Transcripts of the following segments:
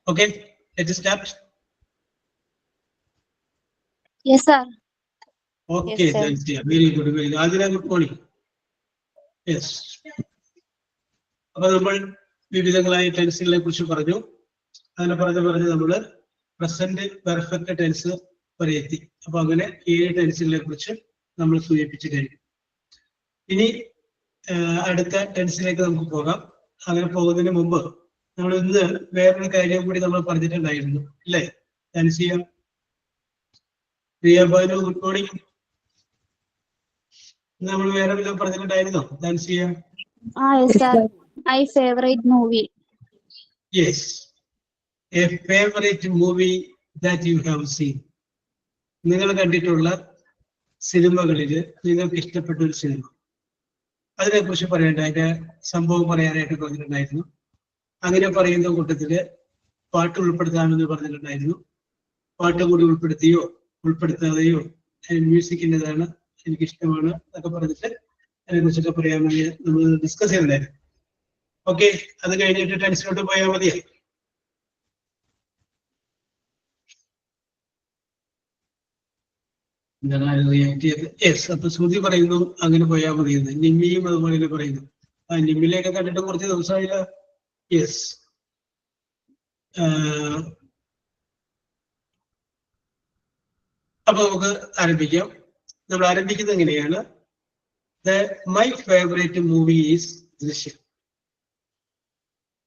Okay, let's start. Yes, sir. Okay, Yes, sir. thanks, dear. Very good, very good. Adila, good morning. Yes. അപ്പോൾ നമ്മൾ വിവിധങ്ങളായ ടെൻസുകളെ കുറിച്ച് പറഞ്ഞു. അങ്ങനെ പറഞ്ഞ് നമ്മൾ പ്രസന്റ് പെർഫെക്റ്റ് ടെൻസ് വരെ എത്തി. അപ്പൊ അങ്ങനെ 7 ടെൻസുകളെ കുറിച്ച് നമ്മൾ സൂചിപ്പിച്ചു കഴിഞ്ഞു. ഇനി അടുത്ത ടെൻസിലേക്ക് നമുക്ക് പോകാം. അങ്ങനെ പോകുന്നതിന് മുമ്പ് നമ്മൾ ഇന്ന് വേറൊരു കാര്യം കൂടി നമ്മൾ പറഞ്ഞിട്ടുണ്ടായിരുന്നു അല്ലേ? ടെൻസിയ പ്രിയ ബാനു, ഗുഡ് മോർണിംഗ്. നമ്മൾ വേറെ വല്ലതും പറഞ്ഞിട്ടുണ്ടായിരുന്നോ Tensia? Yes, sir. My favorite movie. Yes. A favorite movie that you have seen. നിങ്ങൾ കണ്ടിട്ടുള്ള സിനിമകളിൽ നിങ്ങൾക്ക് ഇഷ്ടപ്പെട്ട ഒരു സിനിമ, അതിനെക്കുറിച്ച് പറയേണ്ട, അതിന്റെ സംഭവം പറയാനായിട്ട് പറഞ്ഞിട്ടുണ്ടായിരുന്നു. അങ്ങനെ പറയുന്ന കൂട്ടത്തില് പാട്ട് ഉൾപ്പെടുത്താമെന്ന് പറഞ്ഞിട്ടുണ്ടായിരുന്നു. പാട്ട് കൂടി ഉൾപ്പെടുത്തിയോ ഉൾപ്പെടുത്താതെയോ മ്യൂസിക്കിൻ്റെതാണ് എനിക്കിഷ്ടമാണ് എന്നൊക്കെ പറഞ്ഞിട്ട് അതിനെക്കുറിച്ചൊക്കെ പറയാമെന്ന് നമ്മൾ ഡിസ്കസ് ചെയ്തിട്ടുണ്ടായിരുന്നു. ഓക്കെ, അത് കഴിഞ്ഞിട്ട് ടെൻസിലോട്ട് പോയാൽ മതിയാ. റിയാക്ട് ചെയ്ത് യെസ്. അപ്പൊ ശ്രുതി പറയുന്നു അങ്ങനെ പോയാൽ മതിയെന്ന്. നിമ്മിയും അതുപോലെ പറയുന്നു. ആ നിമ്മിലെയൊക്കെ കണ്ടിട്ട് കുറച്ച് ദിവസമായില്ല. യെസ്. അപ്പൊ നമുക്ക് ആരംഭിക്കാം. നമ്മൾ ആരംഭിക്കുന്നത് എങ്ങനെയാണ്? മൈ ഫേവറേറ്റ് മൂവി ഈസ് ദൃശ്യം.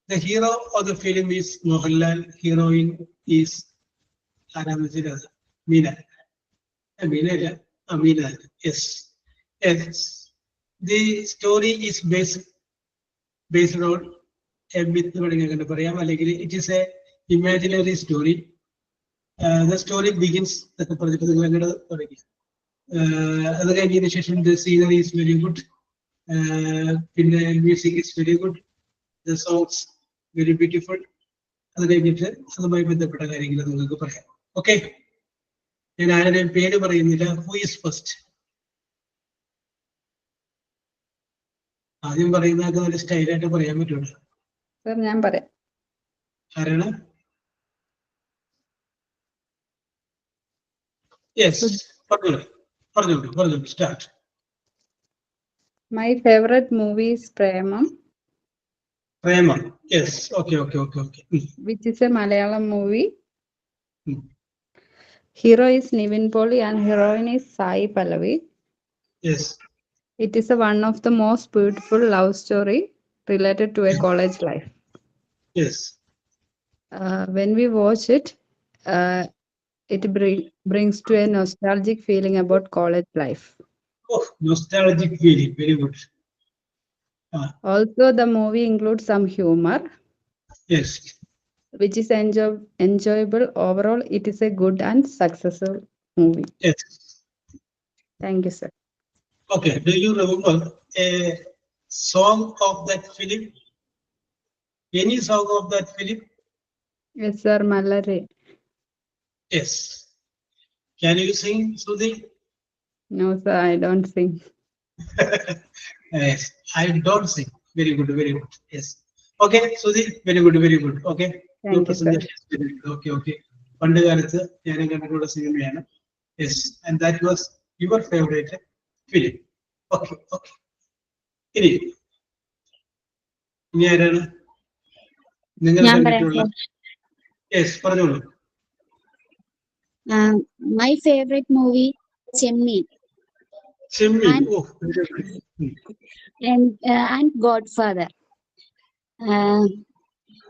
The hero of the film is Mohanlal. Heroine is Meena. Meena. Yes. Yes. The story is based on a myth. It is a imaginary story. The story begins. The scenery is very good. The music is very good. The songs very beautiful. അത് കഴിഞ്ഞിട്ട് അതുമായി ബന്ധപ്പെട്ട കാര്യങ്ങൾ നിങ്ങൾക്ക് പറയാം. Okay, ഞാൻ ആരുടെയും പേര് പറയുന്നില്ല. Who is first? ആദ്യം പറയുന്നതൊക്കെ നല്ല സ്റ്റൈലായിട്ട് പറയാൻ പറ്റുള്ളൂ. ഞാൻ പറയാം. ആരാണ്? യെസ്, പറഞ്ഞോളൂ. Start. My favorite movie is Premam. Yes. Okay. Which is a Malayalam movie. Hero is Nivin Polly and heroine is Sai Pallavi. Yes. It is one of the most beautiful love story related to a college life. Yes. When we watch it, it brings to a nostalgic feeling about college life. Oh, nostalgic feeling. Very good. Also, the movie includes some humor. Yes. Which is enjoyable. Overall, it is a good and successful movie. Yes. Thank you, sir. Okay. Do you remember a song of that film? Any song of that film? Yes, sir. Malare. Yes. Can you sing, Sudhi? No, sir. I don't sing. Yes. I don't sing. Very good. Yes. Okay, Sudhi. Very good. Okay. Thank you, sir. Okay. പണ്ട് കാലത്ത് ഞാൻ കണ്ടിട്ടുള്ള സിനിമയാണ്. Yes. And that was your favourite film. Okay. ഇനി ആരാണ് നിങ്ങൾ കണ്ടിട്ടുള്ള? Yes, പറഞ്ഞോളൂ. My favorite movie, Chemmin. And Godfather.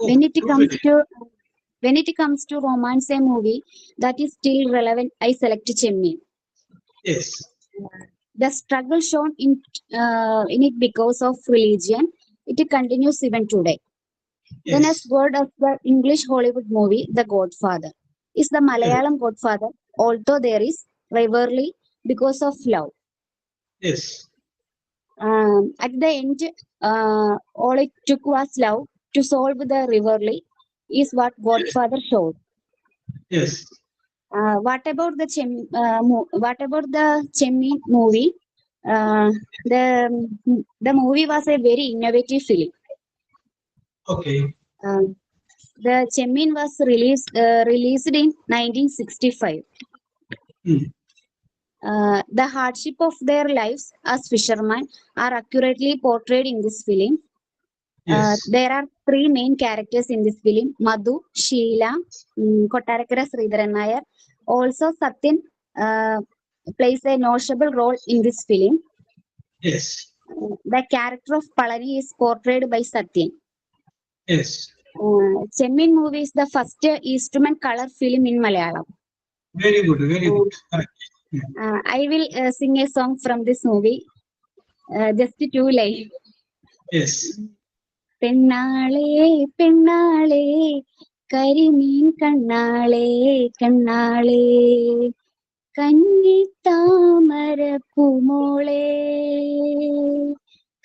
When it comes to romance movie that is still relevant, I select Chemmin. Yes. The struggle shown in it because of religion, it continues even today. Yes. Then as word of the English Hollywood movie, The Godfather is the Malayalam Godfather, although there is rivalry because of love. Yes. At the end, all it took was love to solve the rivalry, is what Godfather showed. Yes. What about the Chemmin movie? The movie was a very innovative film. Okay. The Chemin was released in 1965. The hardship of their lives as fishermen are accurately portrayed in this film. Yes. There are three main characters in this film: Madhu, Sheila, Kottarakara Sridharan Nair. Also, Satyan plays a notable role in this film. Yes. The character of Palani is portrayed by Satyan. Yes. Chemin movie is the first instrument color film in Malayalam. Very good. Very good. Correct. I will sing a song from this movie. Just 2 lines. Yes. പെണ്ണാളേ പെണ്ണാളേ കരിമീൻ കണ്ണാളേ കണ്ണാളേ കന്നിത്താമര പൂമോളേ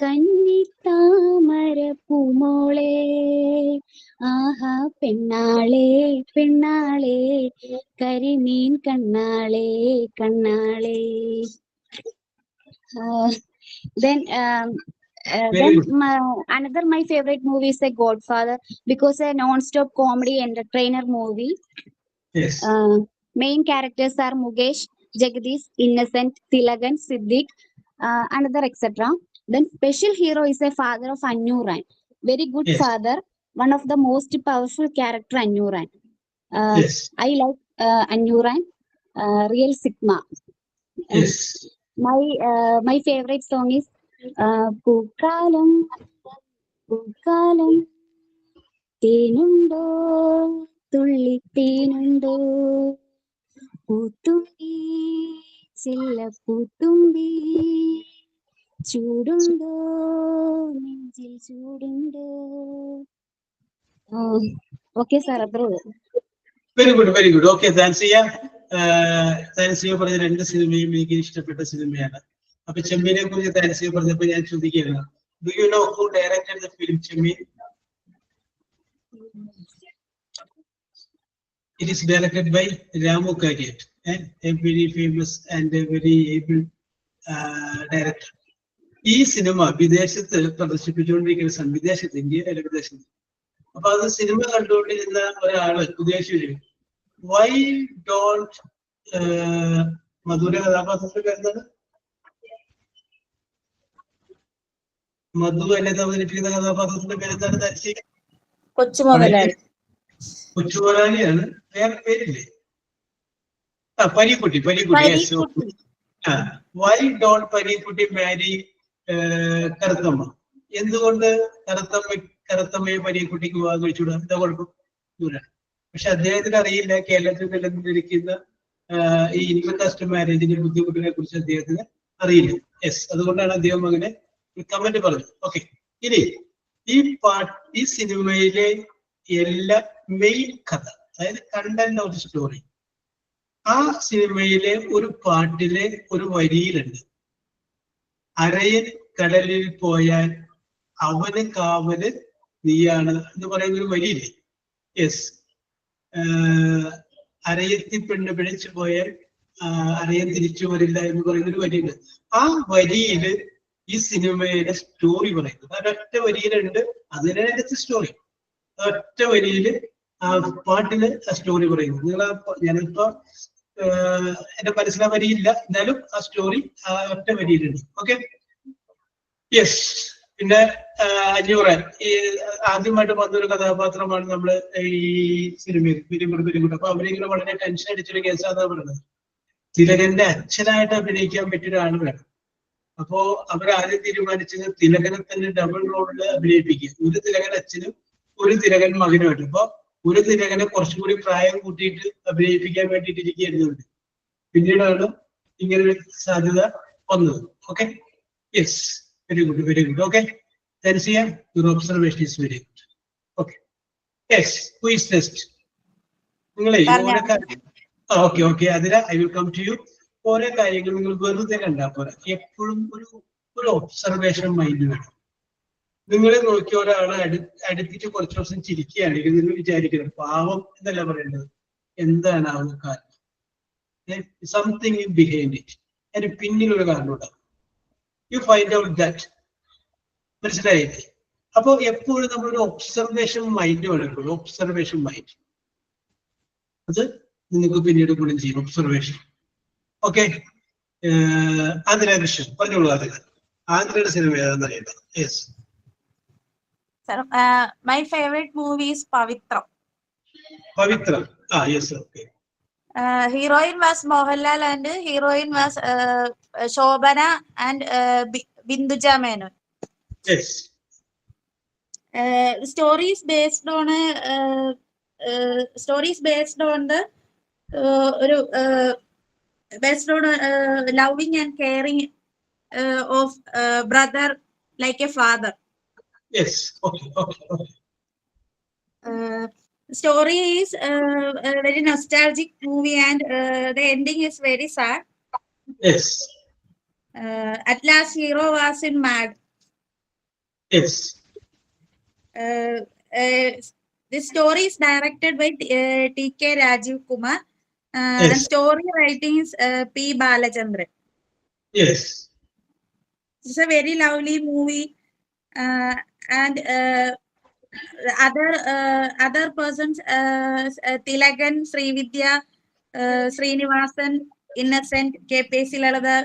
കന്നിത്താമര പൂമോളേ ആഹാ പെണ്ണാളേ പെണ്ണാളേ കരിമീൻ കണ്ണാളേ കണ്ണാളേ. Then another my favorite movie is a Godfather, because a non-stop comedy entertainer movie. Yes. Main characters are Mukesh, Jagdish, Innocent, Tilakan, Siddiq, another etc. Then special hero is a father of Annuran. Very good Yes. father, one of the most powerful character Annuran. Yes. I like Annuran, real Sigma. Yes. My favorite song is പൂക്കാലം പൂക്കാലം തേനുണ്ടോ തുള്ളിത്തേനുണ്ടോ പൂത്തുമ്പി ചെല്ല പൂത്തുമ്പി ചൂടുണ്ടോ നെഞ്ചിൽ ചൂടുണ്ടോ. Okay sir, അത്രേ ഉള്ളൂ. Very good, very good. Okay, Thansiya പറഞ്ഞ രണ്ട് സിനിമയും എനിക്ക് ഇഷ്ടപ്പെട്ട സിനിമയാണ്. അപ്പൊ ചെമ്മീനെ കുറിച്ച് താൻസിയ പറഞ്ഞപ്പോ ഞാൻ ചോദിക്കുകയാണ്, do you know who directed the film Chemmeen? It is directed by Ramu Kagate, a very famous and a very able director. ഈ സിനിമ വിദേശത്ത് പ്രദർശിപ്പിച്ചുകൊണ്ടിരിക്കുന്ന സമയം, വിദേശത്ത്, ഇന്ത്യയിലെ വിദേശത്ത്. അപ്പൊ അത് സിനിമ കണ്ടുകൊണ്ടിരുന്ന ഒരാള് ഉദ്ദേശിച്ചു, വൈ ഡോണ്ട് മധുര കഥാപാത്രത്തിന്റെ പേരെന്താണ്? മധു എന്നെ അവതരിപ്പിക്കുന്ന കഥാപാത്രത്തിന്റെ പേരെന്താണ്? തരിശി കൊച്ചുമുതലാളി. കൊച്ചുമുതലാളിയാണ്. വേറെ പേരില്ലേ? പരീക്കുട്ടി. വൈ ഡോണ്ട് പരീക്കുട്ടി മാരി കറുത്തമ്മ? എന്തുകൊണ്ട് കറുത്തമ്മയെ പരീക്കുട്ടിക്ക് വിവാഹം കഴിച്ചുകൂടാ? എന്താ കുഴപ്പം? ദൂരാണ്. പക്ഷെ അദ്ദേഹത്തിന് അറിയില്ല കേരളത്തിൽ നിലനിന്നിരിക്കുന്ന ഈ ഇന്റർകാസ്റ്റ് മാരേജിന്റെ ബുദ്ധിമുട്ടിനെ കുറിച്ച് അദ്ദേഹത്തിന് അറിയില്ല. യെസ്, അതുകൊണ്ടാണ് അദ്ദേഹം അങ്ങനെ കമന്റ് പറഞ്ഞത്. ഓക്കെ, ഇനി ഈ സിനിമയിലെ എല്ലാ മെയിൻ കഥ, അതായത് കണ്ടന്റ് ഓഫ് സ്റ്റോറി, ആ സിനിമയിലെ ഒരു പാട്ടിലെ ഒരു വരിയിലുണ്ട്, അരയൻ കടലിൽ പോയാൽ അവന് കാവല് നീയാണ് എന്ന് പറയുന്ന ഒരു വരിയില്ലേ? യെസ്, അരയത്തി പെണ്ണ് പിഴച്ചു പോയാൽ അരയൻ തിരിച്ചു വരില്ല എന്ന് പറയുന്നൊരു വരിയുണ്ട്. ആ വരിയില് ഈ സിനിമയുടെ സ്റ്റോറി പറയുന്നത് ഒരൊറ്റ വരിയിലുണ്ട്. അതിനകത്ത് സ്റ്റോറി ഒറ്റ വരിയില് ആ പാട്ടില് ആ സ്റ്റോറി പറയുന്നത്. ഞാനിപ്പോ എന്റെ മനസ്സിലാ വരിയില്ല, എന്നാലും ആ സ്റ്റോറി ആ ഒറ്റ വരിയിലുണ്ട്. Okay, yes. പിന്നെ അഞ്ഞൂറാൻ ഈ ആദ്യമായിട്ട് വന്നൊരു കഥാപാത്രമാണ് നമ്മള് ഈ സിനിമയിൽ പിരിമുറുപിരിമുട്ട്. അപ്പൊ അവരിങ്ങനെ വളരെ ടെൻഷൻ അടിച്ചൊരു കേസാണ് പറയുന്നത്. തിലകന്റെ അച്ഛനായിട്ട് അഭിനയിക്കാൻ പറ്റിയ ഒരാൾ വേണം. അപ്പോ അവരാദ്യം തീരുമാനിച്ചത് തിലകനെ തന്നെ ഡബിൾ റോളില് അഭിനയിപ്പിക്കുക, ഒരു തിലകൻ അച്ഛനും ഒരു തിലകൻ മകനുമായിട്ട്. അപ്പൊ ഒരു തിലകനെ കുറച്ചുകൂടി പ്രായം കൂട്ടിയിട്ട് അഭിനയിപ്പിക്കാൻ വേണ്ടിയിട്ട് ഇരിക്കുകയായിരുന്നു. പിന്നീടാണ് ഇങ്ങനൊരു സാധ്യത വന്നത്. Okay, yes, very good, very good. Okay, Thansiya, your observation is very good. Okay, yes, who is next? നിങ്ങളെ ഓക്കെ, അതിന് I will come to you. ഓരോ കാര്യങ്ങൾ നിങ്ങൾ വെറുതെ കണ്ടാൽ പോലെ എപ്പോഴും ഒരു ഒബ്സർവേഷൻ മൈൻഡ് വേണം. നിങ്ങൾ നോക്കിയ ഒരാളെ അടുപ്പിച്ച് കുറച്ച് ദിവസം ചിരിക്കുകയാണെങ്കിൽ നിങ്ങൾ വിചാരിക്കുന്നത് പാവം എന്നല്ല പറയേണ്ടത്, എന്താണ് ആ ഒരു കാരണം, സംതിങ് ഇൻ ബിഹൈൻഡ് ഇറ്റ്, അതിന് പിന്നിലൊരു കാരണം ഉണ്ടാവും. You find out that. മനസ്സിലായില്ലേ? അപ്പോൾ എപ്പോഴും നമ്മളൊരു ഒബ്സർവേഷൻ മൈൻഡ് വേണം. ഒബ്സർവേഷൻ മൈൻഡ് അത് നിങ്ങൾക്ക് പിന്നീട് ഗുണം ചെയ്യും. ഒബ്സർവേഷൻ. ഓക്കെ. ആന്ധ്ര കൃഷ്ണൻ പറഞ്ഞോളൂ. ആന്ധ്രയുടെ സിനിമ ഏതാണെന്ന് അറിയണ്ട. Yes. Sir, my favorite movie is Pavitram. Pavitram. Yes, okay. Heroine was Mohanlal and heroine was Shobana and Binduja Menon. Yes. The story is based on loving and caring of brother like a father. Yes. Okay. Story is a very nostalgic movie and the ending is very sad. Yes. At last, hero was in mad. Yes. This story is directed by T.K. Rajiv Kumar. Yes. And story writing is P. Balachandran. Yes. It's a very lovely movie, and other persons, Tilagan, Srividya, Srinivasan, Innocent, K.P. Silalada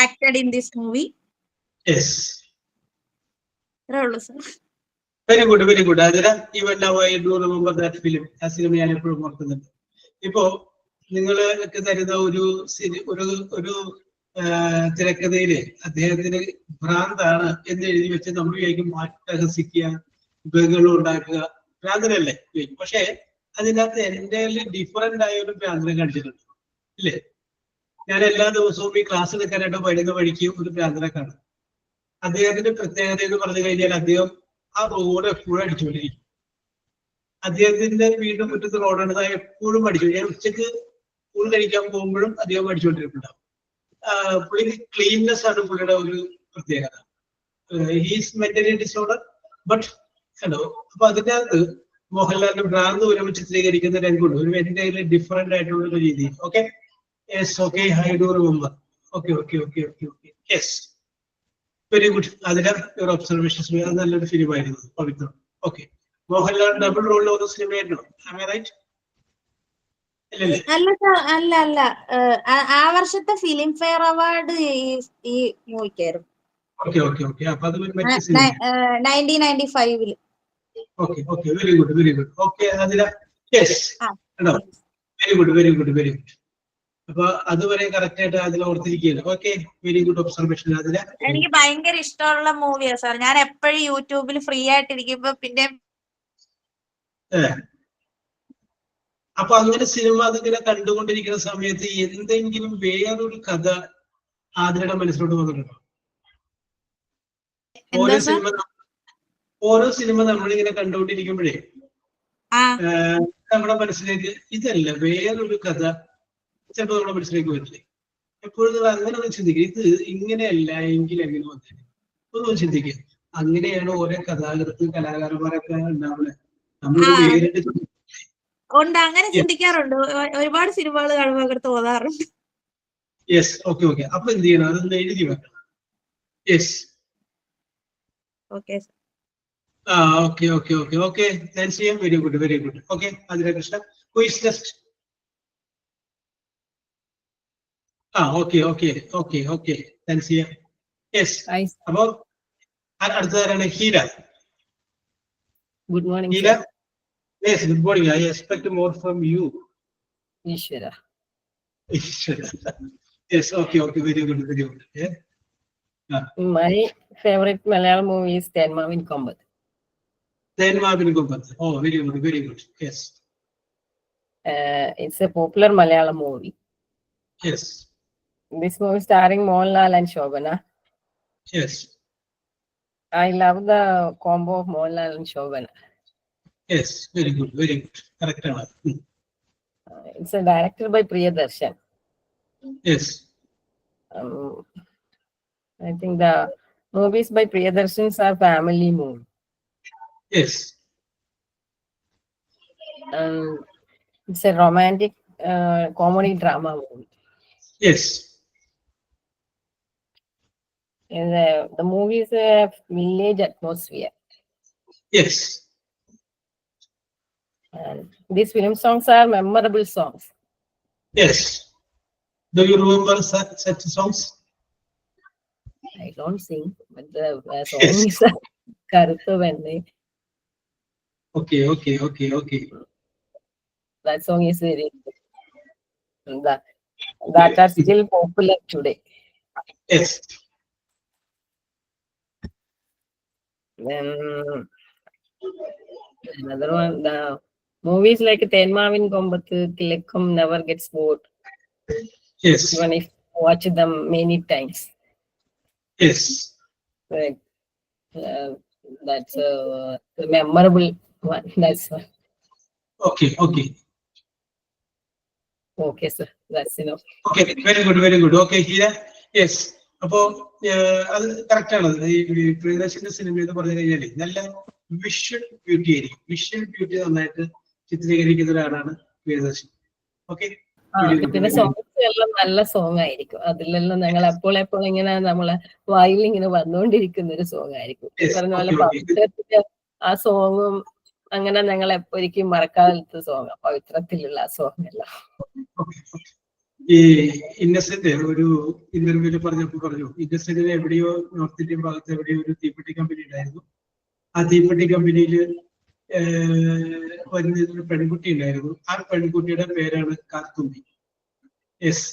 acted in this movie. Yes. Sir. Very good. Adira, even now I do remember that film. As you may have promoted. Ipo, നിങ്ങൾക്ക് തരുന്ന ഒരു തിരക്കഥയില് അദ്ദേഹത്തിന് ഭ്രാന്താണ് എന്ന് എഴുതി വെച്ച് നമ്മൾ വിചാരിക്കും മാറ്റഹസിക്കുക, ബഹളം ഉണ്ടാക്കുക, ഭ്രാന്തനല്ലേ ചോദിക്കും. പക്ഷെ അതിനകത്ത് എൻ്റെ ഡിഫറൻ്റ് ആയ ഒരു ഭ്രാന്തനെ കാണിച്ചിട്ടുണ്ട് ഇല്ലേ? ഞാൻ എല്ലാ ദിവസവും ഈ ക്ലാസ് എടുക്കാനായിട്ട് വരുന്ന വഴിക്ക് ഒരു ഭ്രാന്തനെ കാണും. അദ്ദേഹത്തിന്റെ പ്രത്യേകത എന്ന് പറഞ്ഞു കഴിഞ്ഞാൽ അദ്ദേഹം ആ റോഡ് എപ്പോഴും അടിച്ചുകൊണ്ടിരിക്കും. അദ്ദേഹത്തിന്റെ വീണ്ടും മുറ്റത്ത് റോഡാണ്, എപ്പോഴും അടിച്ചു. ഞാൻ ഉച്ചക്ക് ഊണ് കഴിക്കാൻ പോകുമ്പോഴും അദ്ദേഹം അടിച്ചുകൊണ്ടിരിക്കുന്നുണ്ടാവും. പുള്ളിക്ക് ക്ലീൻനെസ് ആണ് പുള്ളിയുടെ ഒരു പ്രത്യേകത. He's mentally disorder but hello. അപ്പൊ അതിൻ്റെ അകത്ത് മോഹൻലാലിന്റെ ഭ്രാന്ത് വരുമ്പോൾ ചിത്രീകരിക്കുന്ന രംഗമുണ്ട് ഒരു വെരി ഡിഫറെന്റ് ആയിട്ടുള്ള ഒരു രീതി. Okay. Yes. Okay. I do remember. Okay. Yes. Very good. അതിലെ ഒരു ഒബ്സർവേഷൻസ് അത് നല്ലൊരു ഫിലിമായിരുന്നു പവിത്രം. ഓക്കെ. മോഹൻലാൽ ഡബിൾ റോളിൽ ഒരു സിനിമയായിരുന്നു. റൈറ്റ്? അല്ല. ആ വർഷത്തെ ഫിലിം ഫെയർ അവാർഡ് ഈ മൂവിക്കായിരുന്നു. ഓക്കെ. അപ്പൊ അത് 1995. ഓക്കെ. Very good. ഓക്കെ. അതിലെ യെസ്. Very good. അപ്പൊ അതുവരെ കറക്റ്റ് ആയിട്ട് അതിൽ ഓർത്തിരിക്കുകയാണ്. ഓക്കെ. Very good observation. അതിലെ എനിക്ക് ഭയങ്കര ഇഷ്ടമുള്ള മൂവിയാ സാർ. ഞാൻ എപ്പോഴും യൂട്യൂബിൽ ഫ്രീ ആയിട്ടിരിക്കുമ്പോ പിന്നെ അപ്പൊ അങ്ങനെ സിനിമ അതിങ്ങനെ കണ്ടുകൊണ്ടിരിക്കുന്ന സമയത്ത് എന്തെങ്കിലും വേറൊരു കഥ ആതിരയുടെ മനസ്സിലോട്ട് വന്നിട്ടുണ്ടോ? ഓരോ സിനിമ നമ്മളിങ്ങനെ കണ്ടുകൊണ്ടിരിക്കുമ്പോഴേ നമ്മുടെ മനസ്സിലേക്ക് ഇതല്ല വേറൊരു കഥ ചിലപ്പോൾ നമ്മുടെ മനസ്സിലേക്ക് വരില്ലേ? എപ്പോഴും അങ്ങനെ ഒന്ന് ചിന്തിക്കുക, ഇത് ഇങ്ങനെയല്ല എങ്കിൽ എങ്ങനെ വന്നില്ല ഒന്നും ചിന്തിക്കുക. അങ്ങനെയാണ് ഓരോ കലാകാരന്മാരൊക്കെ ഉണ്ടാവുന്നത്. നമ്മൾ വേറിട്ട് ഉണ്ട്, അങ്ങനെ ചിന്തിക്കാറുണ്ട്. ഒരുപാട് സിനിമകൾ കാണുമ്പോൾ അങ്ങനെ തോന്നാറുണ്ട്. യെസ്. ഓക്കെ. അപ്പൊ എന്ത് ചെയ്യണം? അതൊന്ന് എഴുതി വെക്കണം. യെസ്. ഓക്കെ. ഓക്കെ. താങ്ക്സ് ചെയ്യാം. Very good. ഓക്കെ. അതിലെ Krishna quiz test. Okay. Thanks ചെയ്യാം. യെസ്. അപ്പൊ അടുത്തതാരാണ്? Heera. Good morning, Hira. sir. Yes, good morning. I expect more from you. Ishwara. Yes, okay. Very good. Yeah. My favorite Malayalam movie is Thenmavin Kombat. Oh, very good. Yes. It's a popular Malayalam movie. Yes. This movie starring Mohanlal and Shobana. Yes. I love the combo of Mohanlal and Shobana. Yes, very good. Correct. It's a directed by Priyadarshan. Yes. I think the movies by Priyadarshan are family movie. Yes. It's a romantic comedy drama movie. Yes. The movies have village atmosphere. Yes. And these film songs are memorable songs. Yes. Do you remember such songs? I don't sing, but the song Yes. is Karuthu Venne. Okay. That song is very that are still popular today. Yes. Then another one, the movies like Tenmavin Kombathu, Kilekkum never gets bored, Yes. even if you watch them many times. Yes. Like, that's a memorable one. That's one. Okay. Okay, sir. That's enough. Okay. Very good. Okay, here. Yes. അപ്പോ അത് correct ആണ്. ഈ പ്രിയദർശന്റെ cinema എന്ന് പറഞ്ഞു കഴിഞ്ഞാല് നല്ല visual beauty ആയിരിക്കും. Visual beauty നന്നായിട്ട് ചിത്രീകരിക്കുന്ന ഒരാളാണ് പ്രിയദർശൻ. ഓക്കെ. പിന്നെ സോങ്സ് എല്ലാം നല്ല സോങ് ആയിരിക്കും. അതിലെല്ലാം ഞങ്ങൾ എപ്പോഴെപ്പോഴും ഇങ്ങനെ നമ്മളെ വായിൽ ഇങ്ങനെ വന്നുകൊണ്ടിരിക്കുന്ന ഒരു സോങ് ആയിരിക്കും. പറഞ്ഞ പോലെ പവിത്രത്തിന്റെ ആ സോങ്ങും അങ്ങനെ ഞങ്ങൾ ഒരിക്കലും മറക്കാത്ത സോങ്, പവിത്രത്തിലുള്ള ആ സോങ് എല്ലാം. ഈ ഇന്നസെന്റ് ഒരു ഇന്റർവ്യൂല് പറഞ്ഞു ഇന്നസെന്റിന് എവിടെയോ നോർത്ത് ഇന്ത്യൻ ഭാഗത്ത് എവിടെയോ ഒരു തീപ്പെട്ടി കമ്പനി ഉണ്ടായിരുന്നു. ആ തീപ്പെട്ടി കമ്പനിയില് വരുന്ന പെൺകുട്ടി ഉണ്ടായിരുന്നു. ആ പെൺകുട്ടിയുടെ പേരാണ് കാർത്തുമ്പി. യെസ്,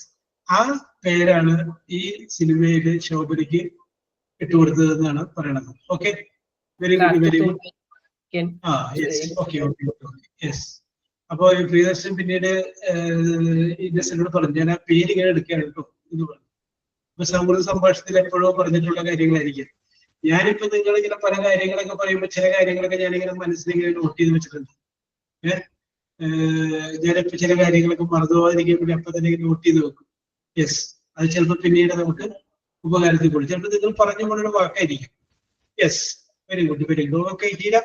ആ പേരാണ് ഈ സിനിമയില് ശോഭനയ്ക്ക് ഇട്ടുകൊടുത്തതെന്നാണ് പറയണത്. Okay, very good. യെസ്. അപ്പൊ ഈ പ്രിയദർശൻ പിന്നീട് ഇന്നസെന്റിനോട് പറഞ്ഞു, ഞാൻ ആ പേര് ഇങ്ങനെ എടുക്കുകയാണ് കേട്ടോ എന്ന് പറഞ്ഞു. അപ്പൊ സൗഹൃദ സംഭാഷണത്തിൽ എപ്പോഴോ പറഞ്ഞിട്ടുള്ള കാര്യങ്ങളായിരിക്കും. ഞാനിപ്പോ നിങ്ങൾ ഇങ്ങനെ പല കാര്യങ്ങളൊക്കെ പറയുമ്പോൾ ചില കാര്യങ്ങളൊക്കെ ഞാനിങ്ങനെ മനസ്സിലിങ്ങനെ നോട്ട് ചെയ്ത് വെച്ചിട്ടുണ്ട്. ഞാനിപ്പോ ചില കാര്യങ്ങളൊക്കെ മറന്നുപോകാതിരിക്കാൻ വേണ്ടി അപ്പൊ തന്നെ നോട്ട് ചെയ്ത് വെക്കും. യെസ്, അത് ചിലപ്പോൾ പിന്നീട് നമുക്ക് ഉപകാരത്തിൽ കൊടുക്കും. ചിലപ്പോൾ നിങ്ങൾ പറഞ്ഞു കൊണ്ടുള്ള വാക്കായിരിക്കും. Yes, very good. Okay Heera,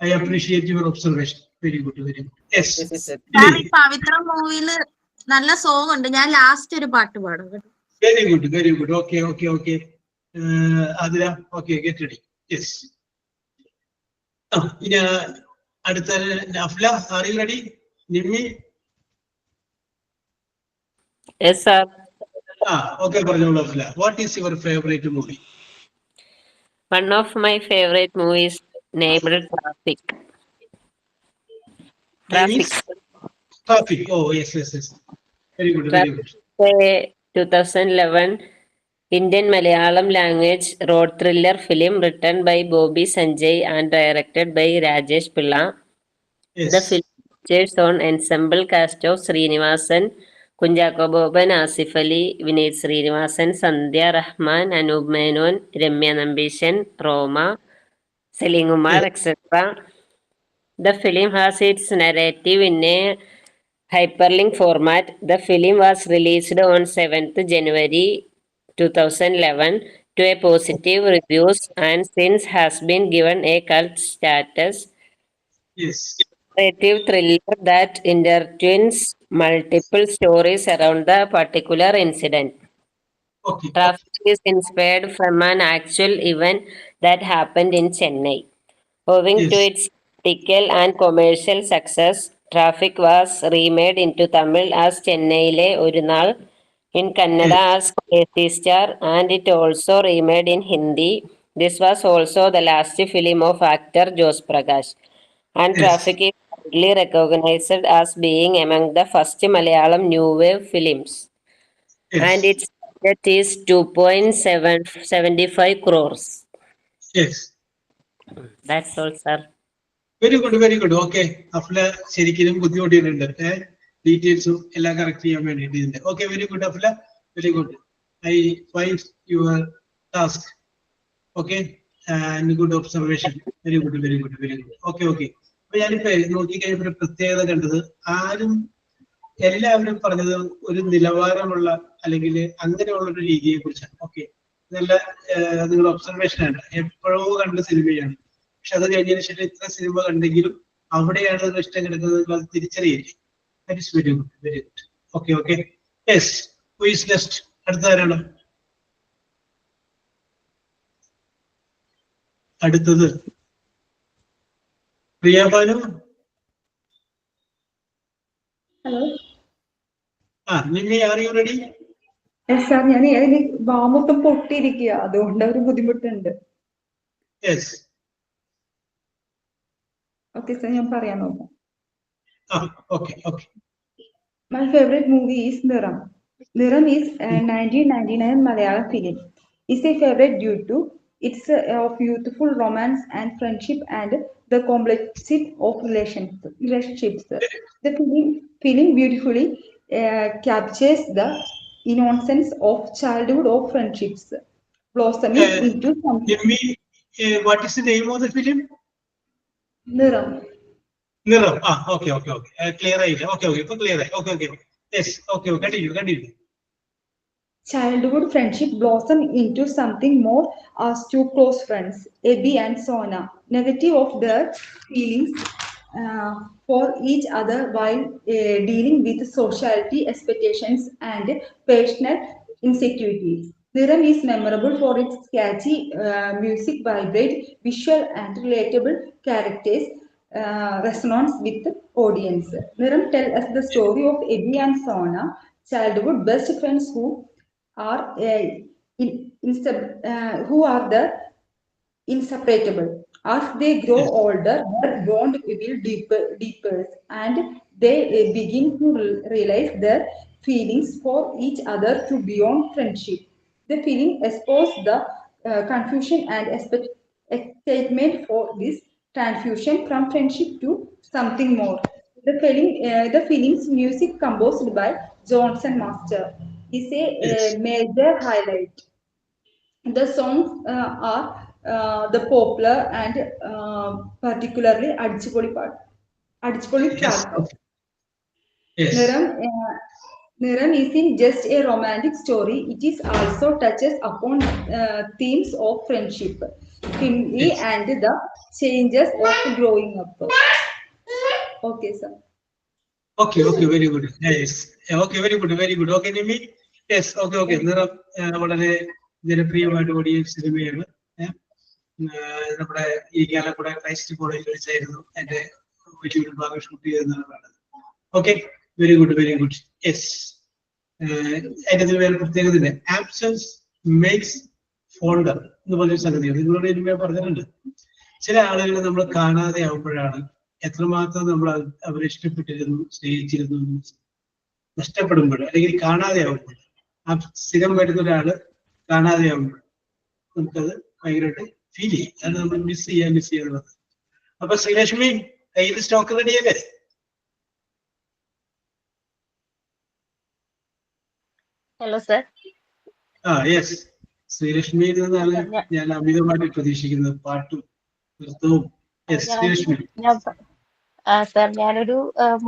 I appreciate your observation. Very good. Yes, Pavithra മൂവിയില് നല്ല സോങ് ഉണ്ട്. ഞാൻ ലാസ്റ്റ് ഒരു പാട്ട് പാടും. Very good. ഓക്കെ. അതില ഓക്കെ, ഗെറ്റ് റെഡി. യെസ്. ഇനി അടുത്ത Afla, are you ready? Nimmi? Yes, sir. Okay, പറഞ്ഞോളൂ Afla. What is your favorite movie? One of my favorite movies named Traffic. Traffic. Oh, yes. Very good. 2011 Indian Malayalam language road thriller film written by Bobby Sanjay and directed by Rajesh Pilla. Yes. The film features on ensemble cast of Srinivasan, Kunjako Boban, Asif Ali, Vineet Srinivasan, Sandhya Rahman, Anup Menon, Ramya Nambishan, Roma, Selim Kumar, etc. The film has its narrative in a hyperlink format. The film was released on 7th January 2011 to a positive reviews and since has been given a cult status. Yes. Narrative thriller that intertwines multiple stories around the particular incident. Okay. Traffic is inspired from an actual event that happened in Chennai. Owing to its critical and commercial success, Traffic was remade into Tamil as Chennai Oru Naal, in Kannada as Crazy Star, and it also remade in Hindi. This was also the last film of actor Jose Prakash, and Traffic is widely recognized as being among the first Malayalam new wave films. And its budget is 2.75 crores. Yes. That's all, sir. Very good. Okay, Afla ശരിക്കും ബുദ്ധിമുട്ടിയിട്ടുണ്ട്. ഡീറ്റെയിൽസും എല്ലാം correct ചെയ്യാൻ വേണ്ടിയിട്ട് ഇതിന്റെ. Okay, very good Afla, very good. I find your task. Okay, and good observation. Very good. Okay. അപ്പൊ ഞാനിപ്പോ നോക്കിക്കഴിഞ്ഞപ്പോ പ്രത്യേകത കണ്ടത്, എല്ലാവരും പറഞ്ഞത് ഒരു നിലവാരമുള്ള അല്ലെങ്കിൽ അങ്ങനെയുള്ള ഒരു രീതിയെ കുറിച്ചാണ്. ഓക്കെ, നല്ല നിങ്ങളുടെ ഒബ്സർവേഷൻ ആണ്. എപ്പോഴോ കണ്ട സിനിമയാണ്, പക്ഷെ അത് കഴിഞ്ഞതിന് ശേഷം ഇത്ര സിനിമ കണ്ടെങ്കിലും അവിടെയാണ് ഒരു ഇഷ്ടം കിടക്കുന്നത്, അത് തിരിച്ചറിയില്ലേ. That is very good. Okay. Yes, who is next? അടുത്ത ആരാണ്? അടുത്തത് Priya Banu. Hello Nimmi, are you ready? Sir, ഞാൻ അതിന് വാമൊത്തം പൊട്ടിയിരിക്കുക, അതുകൊണ്ട് ഒരു ബുദ്ധിമുട്ടുണ്ട്. യെസ്. ഓക്കെ സാർ, ഞാൻ പറയാൻ നോക്കാം. Okay. My favorite movie is Niram. Niram is a 1999 Malayalam film. It's a favorite due to its of youthful romance and friendship and the complexity of relationships. The film beautifully captures the innocence of childhood of friendships, blossoming into something. Nimmi, what is the name of the film? Niram. Niram. Okay. Clear ആയില്ല. Okay. ഇപ്പൊ clear ആയി. Okay. Yes. Okay. Continue. Childhood friendship blossom into something more as two close friends, Abby and Sona, negative of their feelings for each other while dealing with society expectations and personal insecurities. Niram is memorable for its catchy music, vibrant visual and relatable characters, resonance with the audience. Niram tells us the story of Abby and Sona, childhood best friends who are the inseparable. As they grow older, their bond will deeper, and they begin to realize their feelings for each other to beyond friendship. The film exposes the confusion and excitement for this transfusion from friendship to something more. The film's music composed by Johnson Master is a major highlight. The songs are the popular and particularly Adichipoli part. Yes. Yes. Niram isn't just a romantic story; it is also touches upon themes of friendship, family, and the changes of growing up. Okay, sir. Okay. Very good. Yes. Okay. Very good. Okay, Nimmi. Yes. Okay. നിറം വളരെ ജനപ്രിയമായിട്ട് ഓടിയ സിനിമയാണ്. നമ്മുടെ ഈ കേരളക്കൂടെ Christ കോളേജിൽ വെച്ചായിരുന്നു എന്റെ വലിയൊരു ഭാഗം ഷൂട്ട് ചെയ്തതാണ്. Okay, very good. യെസ്. അതിന്റെ വേറെ പ്രത്യേകത ആബ്സെൻസ് മേക്സ് ഫോണ്ടർ എന്ന് പറഞ്ഞൊരു സംഗതിയാണ്. നിങ്ങളോട് ഇനിമേ പറഞ്ഞിട്ടുണ്ട്. ചില ആളുകൾ നമ്മൾ കാണാതെ ആവുമ്പോഴാണ് എത്രമാത്രം നമ്മൾ അവരെ ഇഷ്ടപ്പെട്ടിരുന്നു, സ്നേഹിച്ചിരുന്നു നഷ്ടപ്പെടുമ്പോൾ, അല്ലെങ്കിൽ കാണാതെ ആവുമ്പോൾ, ആ സ്ഥിരം വരുന്ന ഒരാള് കാണാതെ ആവുമ്പോൾ നമുക്കത് ഭയങ്കരമായിട്ട് ഫീൽ ചെയ്യും. അത് നമ്മൾ മിസ് ചെയ്യാന്നുള്ളത്. അപ്പൊ ശ്രീലക്ഷ്മി, കയ്യിൽ സ്റ്റോക്ക് റെഡിയല്ലേ? Hello sir. യെസ്. ശ്രീലക്ഷ്മിയിൽ നിന്നാണ് ഞാൻ അമിതമായിട്ട് പ്രതീക്ഷിക്കുന്നത്, പാട്ടും നൃത്തവും. യെസ്, ശ്രീലക്ഷ്മി. സർ, ഞാനൊരു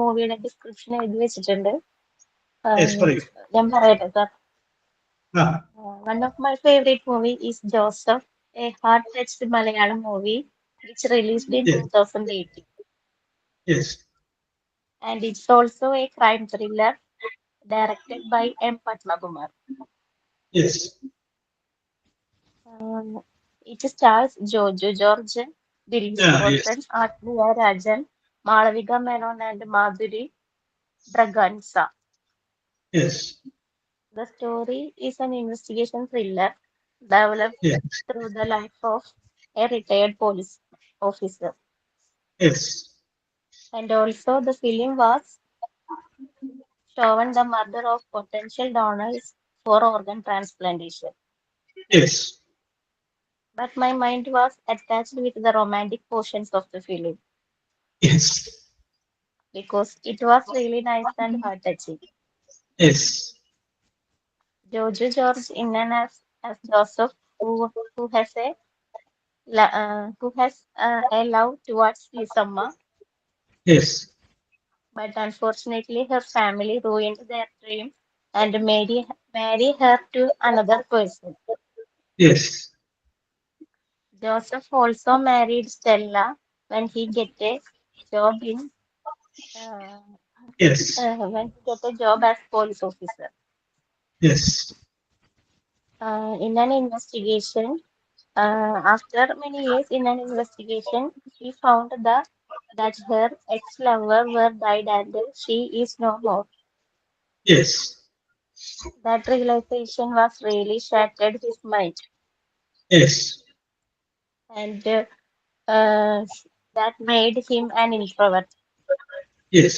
മൂവിയുടെ ഡിസ്ക്രിപ്ഷൻ എഴുതി വെച്ചിട്ടുണ്ട്. പറയൂ. ഞാൻ പറയട്ടെ sir. One of my favorite movie is Joseph, a heart-touched Malayalam movie which released in 2018. Yes. And it's also a crime thriller directed by M. Padmakumar. Yes. It stars Jojo George, Dinesh Goshen, Atmiya Rajan, Malavika Menon, and Madhuri Braganza. Yes. The story is an investigation thriller developed through the life of a retired police officer. Yes. And also the film was shown the mother of potential donors for organ transplantation. Yes. But my mind was attached with the romantic portions of the film. Yes. Because it was really nice and heart-touching. Yes. Jojo George in and as Joseph, who has a love towards Lisamma. Yes. But unfortunately, her family ruined their dream and marry her to another person. Yes. Joseph also married Stella when he get a job as police officer. Yes. In an investigation, After many years in an investigation, she found that her ex-lover were died and she is no more. Yes. That realization was really shattered his mind, Yes. and uh, that made him an introvert. Yes.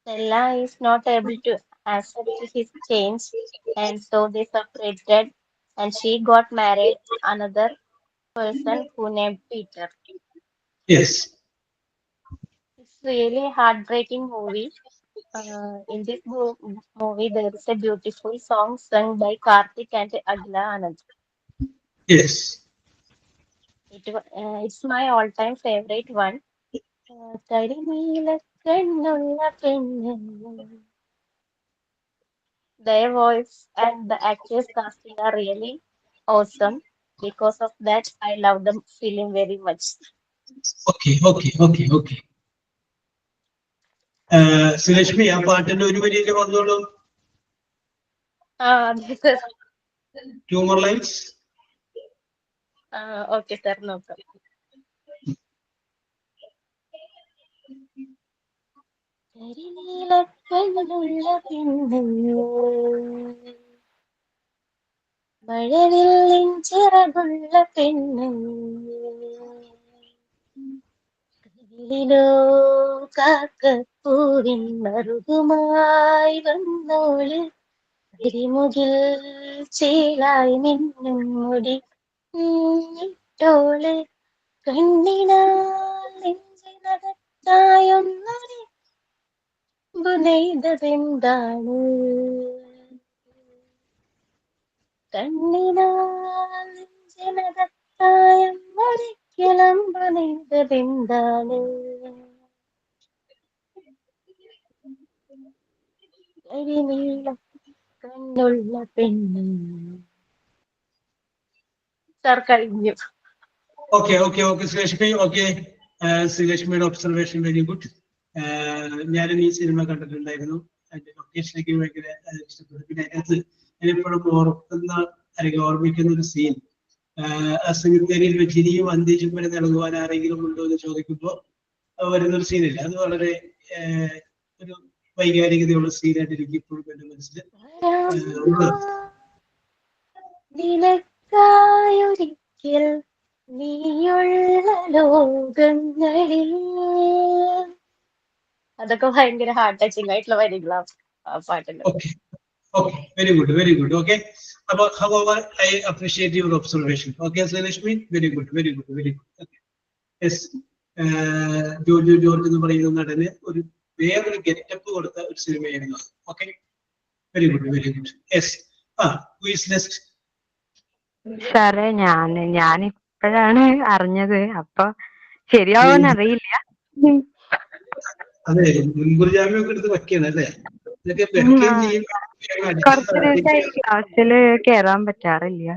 Stella is not able to accept his change, and so they separated, and she got married another person who named Peter. Yes. It's really heartbreaking movie. In this movie, there is a beautiful song sung by Karthik and Agla Anand. Yes. It's my all-time favorite one. കരിനീലക്കണ്ണുള്ള പെണ്ണ്. Their voice and the actors casting are really awesome. Because of that, I love the film very much. Okay. Okay. Okay. Okay. Sulakshmi ആ പാട്ടിന്റെ ഒരു വരിയില് വന്നോളൂ. This is, 2 more lines. okay, sir, no problem. കരിനീലക്കണ്ണുള്ള പെണ്ണ് മഴവില്ലിൻ ചിറകുള്ള പെണ്ണ് കവിളിലോ കാക്കപ്പൂവിൻ മറുകുമായി വന്നോള് കരിമുകിൽ ചേലായി മിന്നും മുടി ഇട്ടോള് കണ്ണിനാൽ നെഞ്ചിനകത്തായൊന്നൊരു നെയ്തതെന്താണ് കണ്ണിനാൽ നെഞ്ചിനകത്തായൊന്നൊരു കിളമ്പ് നെയ്തതെന്താണ് കരിനീല കണ്ണുള്ള പെണ്ണ്. സാർ കഴിഞ്ഞു. Okay okay okay Sulakshmi. Okay, സുലക്ഷ്മിയുടെ ഒബ്സർവേഷൻ വെരി ഗുഡ്. ഞാനും ഈ സിനിമ കണ്ടിട്ടുണ്ടായിരുന്നു. അതിന്റെ ലൊക്കേഷനൊക്കെ ഭയങ്കര ഇഷ്ടപ്പെട്ടു. പിന്നെ അതിനകത്ത് ഞാനിപ്പോഴും ഓർക്കുന്ന അല്ലെങ്കിൽ ഓർമ്മിക്കുന്ന ഒരു സീൻ, ആ സെമിത്തേരിയിൽ വെച്ച് ഇനിയും അന്ത്യജം വരെ നൽകുവാൻ ആരെങ്കിലും ഉണ്ടോ എന്ന് ചോദിക്കുമ്പോൾ വരുന്നൊരു സീനില്ല. അത് വളരെ ഒരു വൈകാരികതയുള്ള സീനായിട്ട് എനിക്ക് ഇപ്പോഴും എന്റെ മനസ്സിൽ ഉള്ളത്. നിനക്കായൊരിക്കൽ നീയുള്ള ലോകങ്ങളിൽ. അതൊക്കെ ഭയങ്കര ഹാർട്ട് ടച്ചിങ് ആയിട്ടുള്ള വരികളാണ് ആ പാട്ടില്. Okay, okay, very good, very good. Okay, however, I appreciate your observation. Okay, Salashmi, very good, very good, very good. Okay. Yes, George എന്ന് പറയുന്ന നടന് ഒരു വേറൊരു ഗെറ്റപ്പ് കൊടുത്ത ഒരു സിനിമയായിരുന്നു. Okay, very good, very good. Yes, who is next? സാറേ ഞാനിപ്പോഴാണ് അറിഞ്ഞത്, അപ്പൊ ശരിയാവോന്ന് അറിയില്ല. അതെ, മുൻകൂർ ജാമ്യം ഒക്കെ എടുത്ത് വയ്ക്കാണ് അല്ലേ? ഇതൊക്കെ വെക്കുകയും ചെയ്യും. കുറച്ച് ദിവസമായി ക്ലാസ്സില് കേറാൻ പറ്റാറില്ല.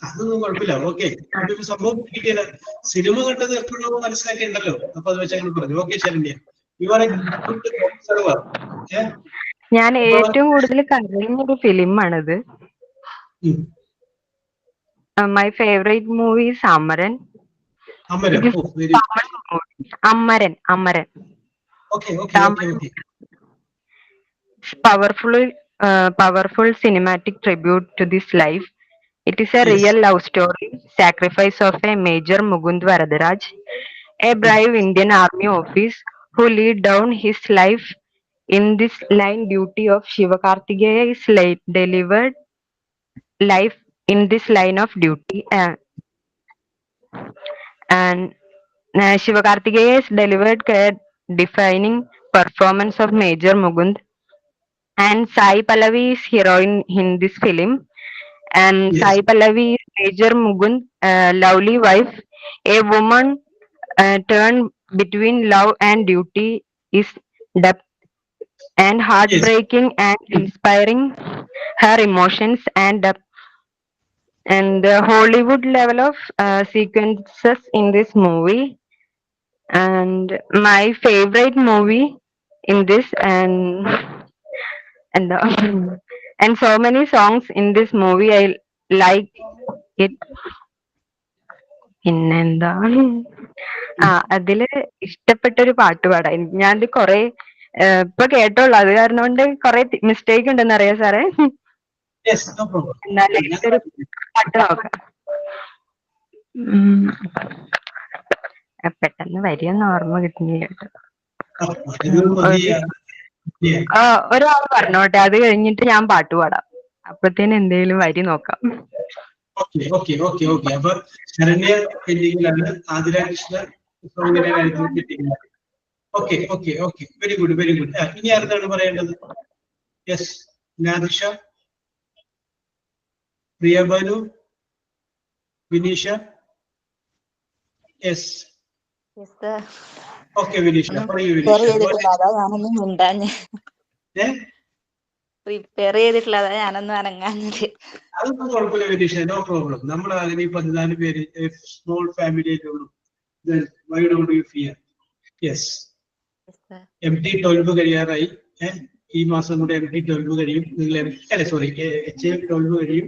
അതൊന്നും കുഴപ്പമില്ല. ഓക്കെ, അപ്പൊ സംഭവം കിട്ടിയില്ല. സിനിമ കണ്ടത് എപ്പോഴോ മനസ്സിലാക്കിയിട്ടുണ്ടല്ലോ, അപ്പൊ അത് വെച്ച് അങ്ങനെ പറഞ്ഞു. Okay Saranya, you are a good observer. ഞാൻ ഏറ്റവും കൂടുതൽ കരയുന്നൊരു ഫിലിമാണിത്. My favourite movie is Amaran. Amaran Amaran powerful cinematic tribute to this life. It is a real love story, sacrifice of a Major Mukund Varadaraj, a brave Indian Army officer who laid down his life in this line duty of Shivakarthikeya is delivered life in this line of duty, and Shivakarthikeya is delivered defining performance of Major Mukund, and Sai Pallavi is heroine in this film, and Sai Pallavi is Major Mukund lovely wife, a woman turned between love and duty is depth and heartbreaking and inspiring her emotions and depth, and the Hollywood level of sequences in this movie, and my favorite movie in this, and and so many songs in this movie I like പിന്നെന്താ, അതില് ഇഷ്ടപ്പെട്ടൊരു പാട്ട് പാടാം. ഞാനത് കൊറേ ഇപ്പൊ കേട്ടോളൂ, അത് കാരണം കൊണ്ട് കൊറേ മിസ്റ്റേക്ക് ഉണ്ടെന്ന് അറിയാം സാറേ. Yes, no problem. എന്നാലും ഇഷ്ടൊരു പാട്ട് നോക്കാം. പെട്ടെന്ന് വരിയൊന്നും ഓർമ്മ കിട്ടുന്നില്ല കേട്ടോ. ഒരാൾ പറഞ്ഞോട്ടെ, അത് കഴിഞ്ഞിട്ട് ഞാൻ പാട്ട് പാടാം. അപ്പത്തേന് എന്തെങ്കിലും വരി നോക്കാം. അപ്പൊ ശരണ്യ പെൻഡിങ്ങിലാണ്, ആതിര കൃഷ്ണ കിട്ടിയില്ല. Okay very good. ഇനി ആർക്കാണ് പറയേണ്ടത്? യെസ്, നാദിഷ, പ്രിയ ബാനു, വിനീഷ. യെസ്, ഓക്കെ വിനീഷ, പറയൂ വിനീഷ. പ്രിപ്പയർ ചെയ്തിട്ടില്ല, അതാ ഞാനൊന്നും അനങ്ങാഞ്ഞത്. അതൊന്നും കുഴപ്പമില്ല വിനീഷ, നോ പ്രോബ്ലം. നമ്മൾ അതിന് 14 പേര് സ്മോൾ ഫാമിലി ആയിട്ട് ഉള്ളൂ. Why don't you fear? Yes. MT12 കഴിയാറായി. ഈ മാസം കൂടെ MT12 കഴിയും. നിങ്ങൾ HA12 കഴിയും.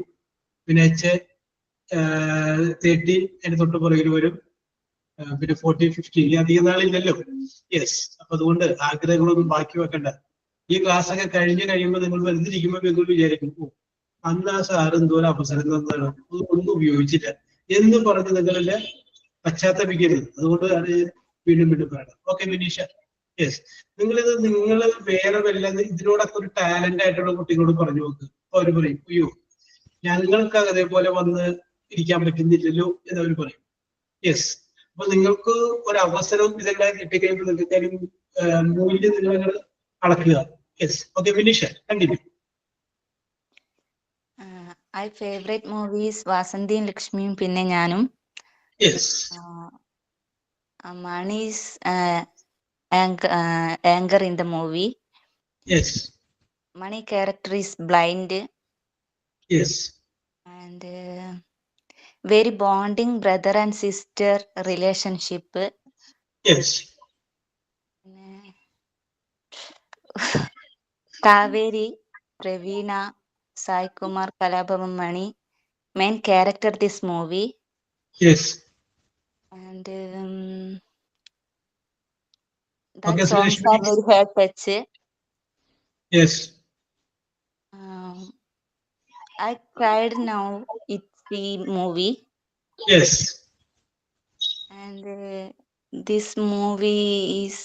പിന്നെ HA30 അതിന് തൊട്ട് പുറകിൽ വരും. പിന്നെ 40, 50 ഇനി അധികം നാളില്ലല്ലോ. യെസ്, അപ്പൊ അതുകൊണ്ട് ആഗ്രഹങ്ങളൊന്നും ബാക്കി വെക്കണ്ട. ഈ ക്ലാസ് ഒക്കെ കഴിഞ്ഞ് കഴിയുമ്പോൾ നിങ്ങൾ വെറുതിരിക്കുമ്പോൾ നിങ്ങൾ വിചാരിക്കും, അന്ന് ആ സാറ് എന്തോരം അവസരം തന്നാണ്, ഒന്നും ഉപയോഗിച്ചില്ല എന്ന് പറഞ്ഞ് നിങ്ങളല്ലേ പശ്ചാത്തപിക്കരുത്. അതുകൊണ്ട് അത് വീണ്ടും പറയണം. ഓക്കെ വിനീഷ. യെസ്, നിങ്ങൾ വേറെ വല്ല ഇതിനോടൊക്കെ ഒരു ടാലന്റ് ആയിട്ടുള്ള കുട്ടികളോട് പറഞ്ഞു നോക്ക്. അവർ പറയും, അയ്യോ ഞങ്ങൾക്ക് അതേപോലെ വന്ന് ഇരിക്കാൻ പറ്റുന്നില്ലല്ലോ എന്നവർ പറയും. യെസ്, അപ്പൊ നിങ്ങൾക്ക് ഒരു അവസരവും ഇതെല്ലാം കിട്ടിക്കഴിയുമ്പോൾ നിങ്ങൾക്ക് മൂല്യം നിങ്ങൾ അളക്കുക. Yes, okay Vineesha, continue. I favourite movies വാസന്തിയും ലക്ഷ്മിയും പിന്നെ ഞാനും. Yes. Mani is anger in the movie. Yes. Mani character is blind. Yes. And very bonding brother and sister relationship. Yes. Kaveri, Pravina, Sai Kumar, Kalabhavam Mani, main character this movie. Yes. And that songs are very heart touch. Yes. I cried now. It's the movie. Yes. And this movie is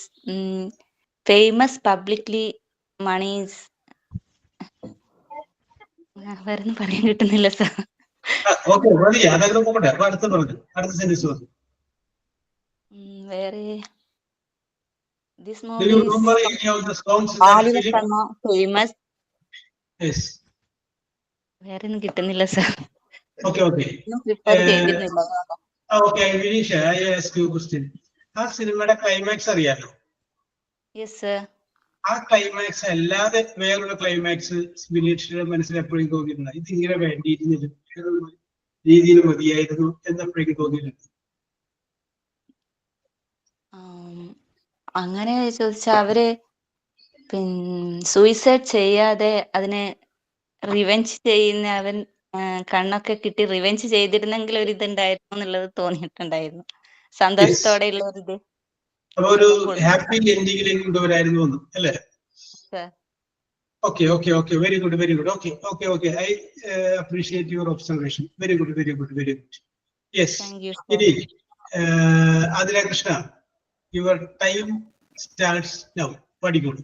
famous publicly. Mani is വേറൊന്നും പറയാൻ കിട്ടുന്നില്ല sir. വേറെ this movie is famous. Yes. വേറൊന്നും കിട്ടുന്നില്ല sir. Okay, Vinisha, I ask you a question. ആ സിനിമയുടെ climax അറിയാലോ? Yes sir. ആ ക്ലൈമാക്സ് അല്ലാതെ വേറൊരു ക്ലൈമാക്സ് വിനീഷയുടെ മനസ്സിൽ എപ്പോഴും തോന്നിയിട്ടുണ്ട്, ഇതിങ്ങനെ വേണ്ടിയിരുന്നില്ല, രീതിയിൽ മതിയായിരുന്നു എന്നെപ്പോഴേക്കും തോന്നിയിട്ടുണ്ട്? അങ്ങനെ ചോദിച്ചാ അവര് സൂയിസൈഡ് ചെയ്യാതെ അതിനെ റിവെഞ്ച് ചെയ്യുന്ന അവൻ കണ്ണൊക്കെ കിട്ടി റിവെഞ്ച് ചെയ്തിരുന്നെങ്കിൽ ഒരു ഇതുണ്ടായിരുന്നു എന്നുള്ളത് തോന്നിയിട്ടുണ്ടായിരുന്നു. സന്തോഷത്തോടെയുള്ള ഒരു ഇത്. ഒരു ഹാപ്പി എൻഡിങ്ങിലേക്ക് കൊണ്ടുവരായിരുന്നു അല്ലേ? Okay, very good. Okay, I appreciate your observation. Very good. Yes. Thank you, Adira Krishna, your time starts now. Very good.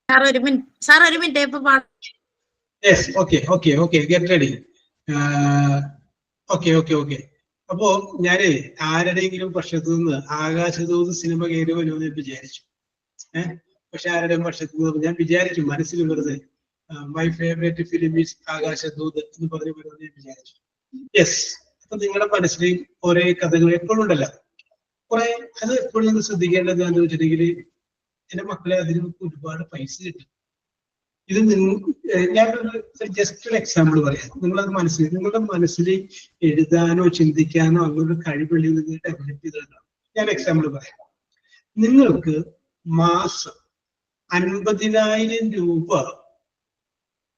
Sir ഒരു മിനിറ്റ് ഇപ്പൊ Yes, okay, get ready. Okay. അപ്പോ ഞാന് ആരുടെയെങ്കിലും പക്ഷത്തു നിന്ന് ആകാശദൂത് സിനിമ കയറി വരുമെന്ന് ഞാൻ വിചാരിച്ചു. പക്ഷെ ആരുടെയും പക്ഷത്തു നിന്ന് ഞാൻ വിചാരിച്ചു മനസ്സിൽ വെറുതെ my favourite film is Akashadoothu എന്ന് പറഞ്ഞു വരുമെന്ന് ഞാൻ വിചാരിച്ചു. യെസ്, അപ്പൊ നിങ്ങളുടെ മനസ്സിൽ കുറെ കഥകൾ എപ്പോഴും ഉണ്ടല്ലോ, കുറെ. അത് എപ്പോഴും നിങ്ങൾ ശ്രദ്ധിക്കേണ്ടത് എന്താണെന്ന് വെച്ചിട്ടുണ്ടെങ്കിൽ എന്റെ മക്കളെ അതിന് ഒരുപാട് പൈസ കിട്ടും. ഇത് ഞാനൊരു ജസ്റ്റ് ഒരു എക്സാമ്പിൾ പറയാം. നിങ്ങളുടെ മനസ്സിൽ എഴുതാനോ ചിന്തിക്കാനോ അങ്ങനൊരു കഴിവുകളിൽ നിങ്ങൾ ഡെവലപ്പ് ചെയ്തതാണ്. ഞാൻ എക്സാമ്പിൾ പറയാം. നിങ്ങൾക്ക് മാസം 50,000 രൂപ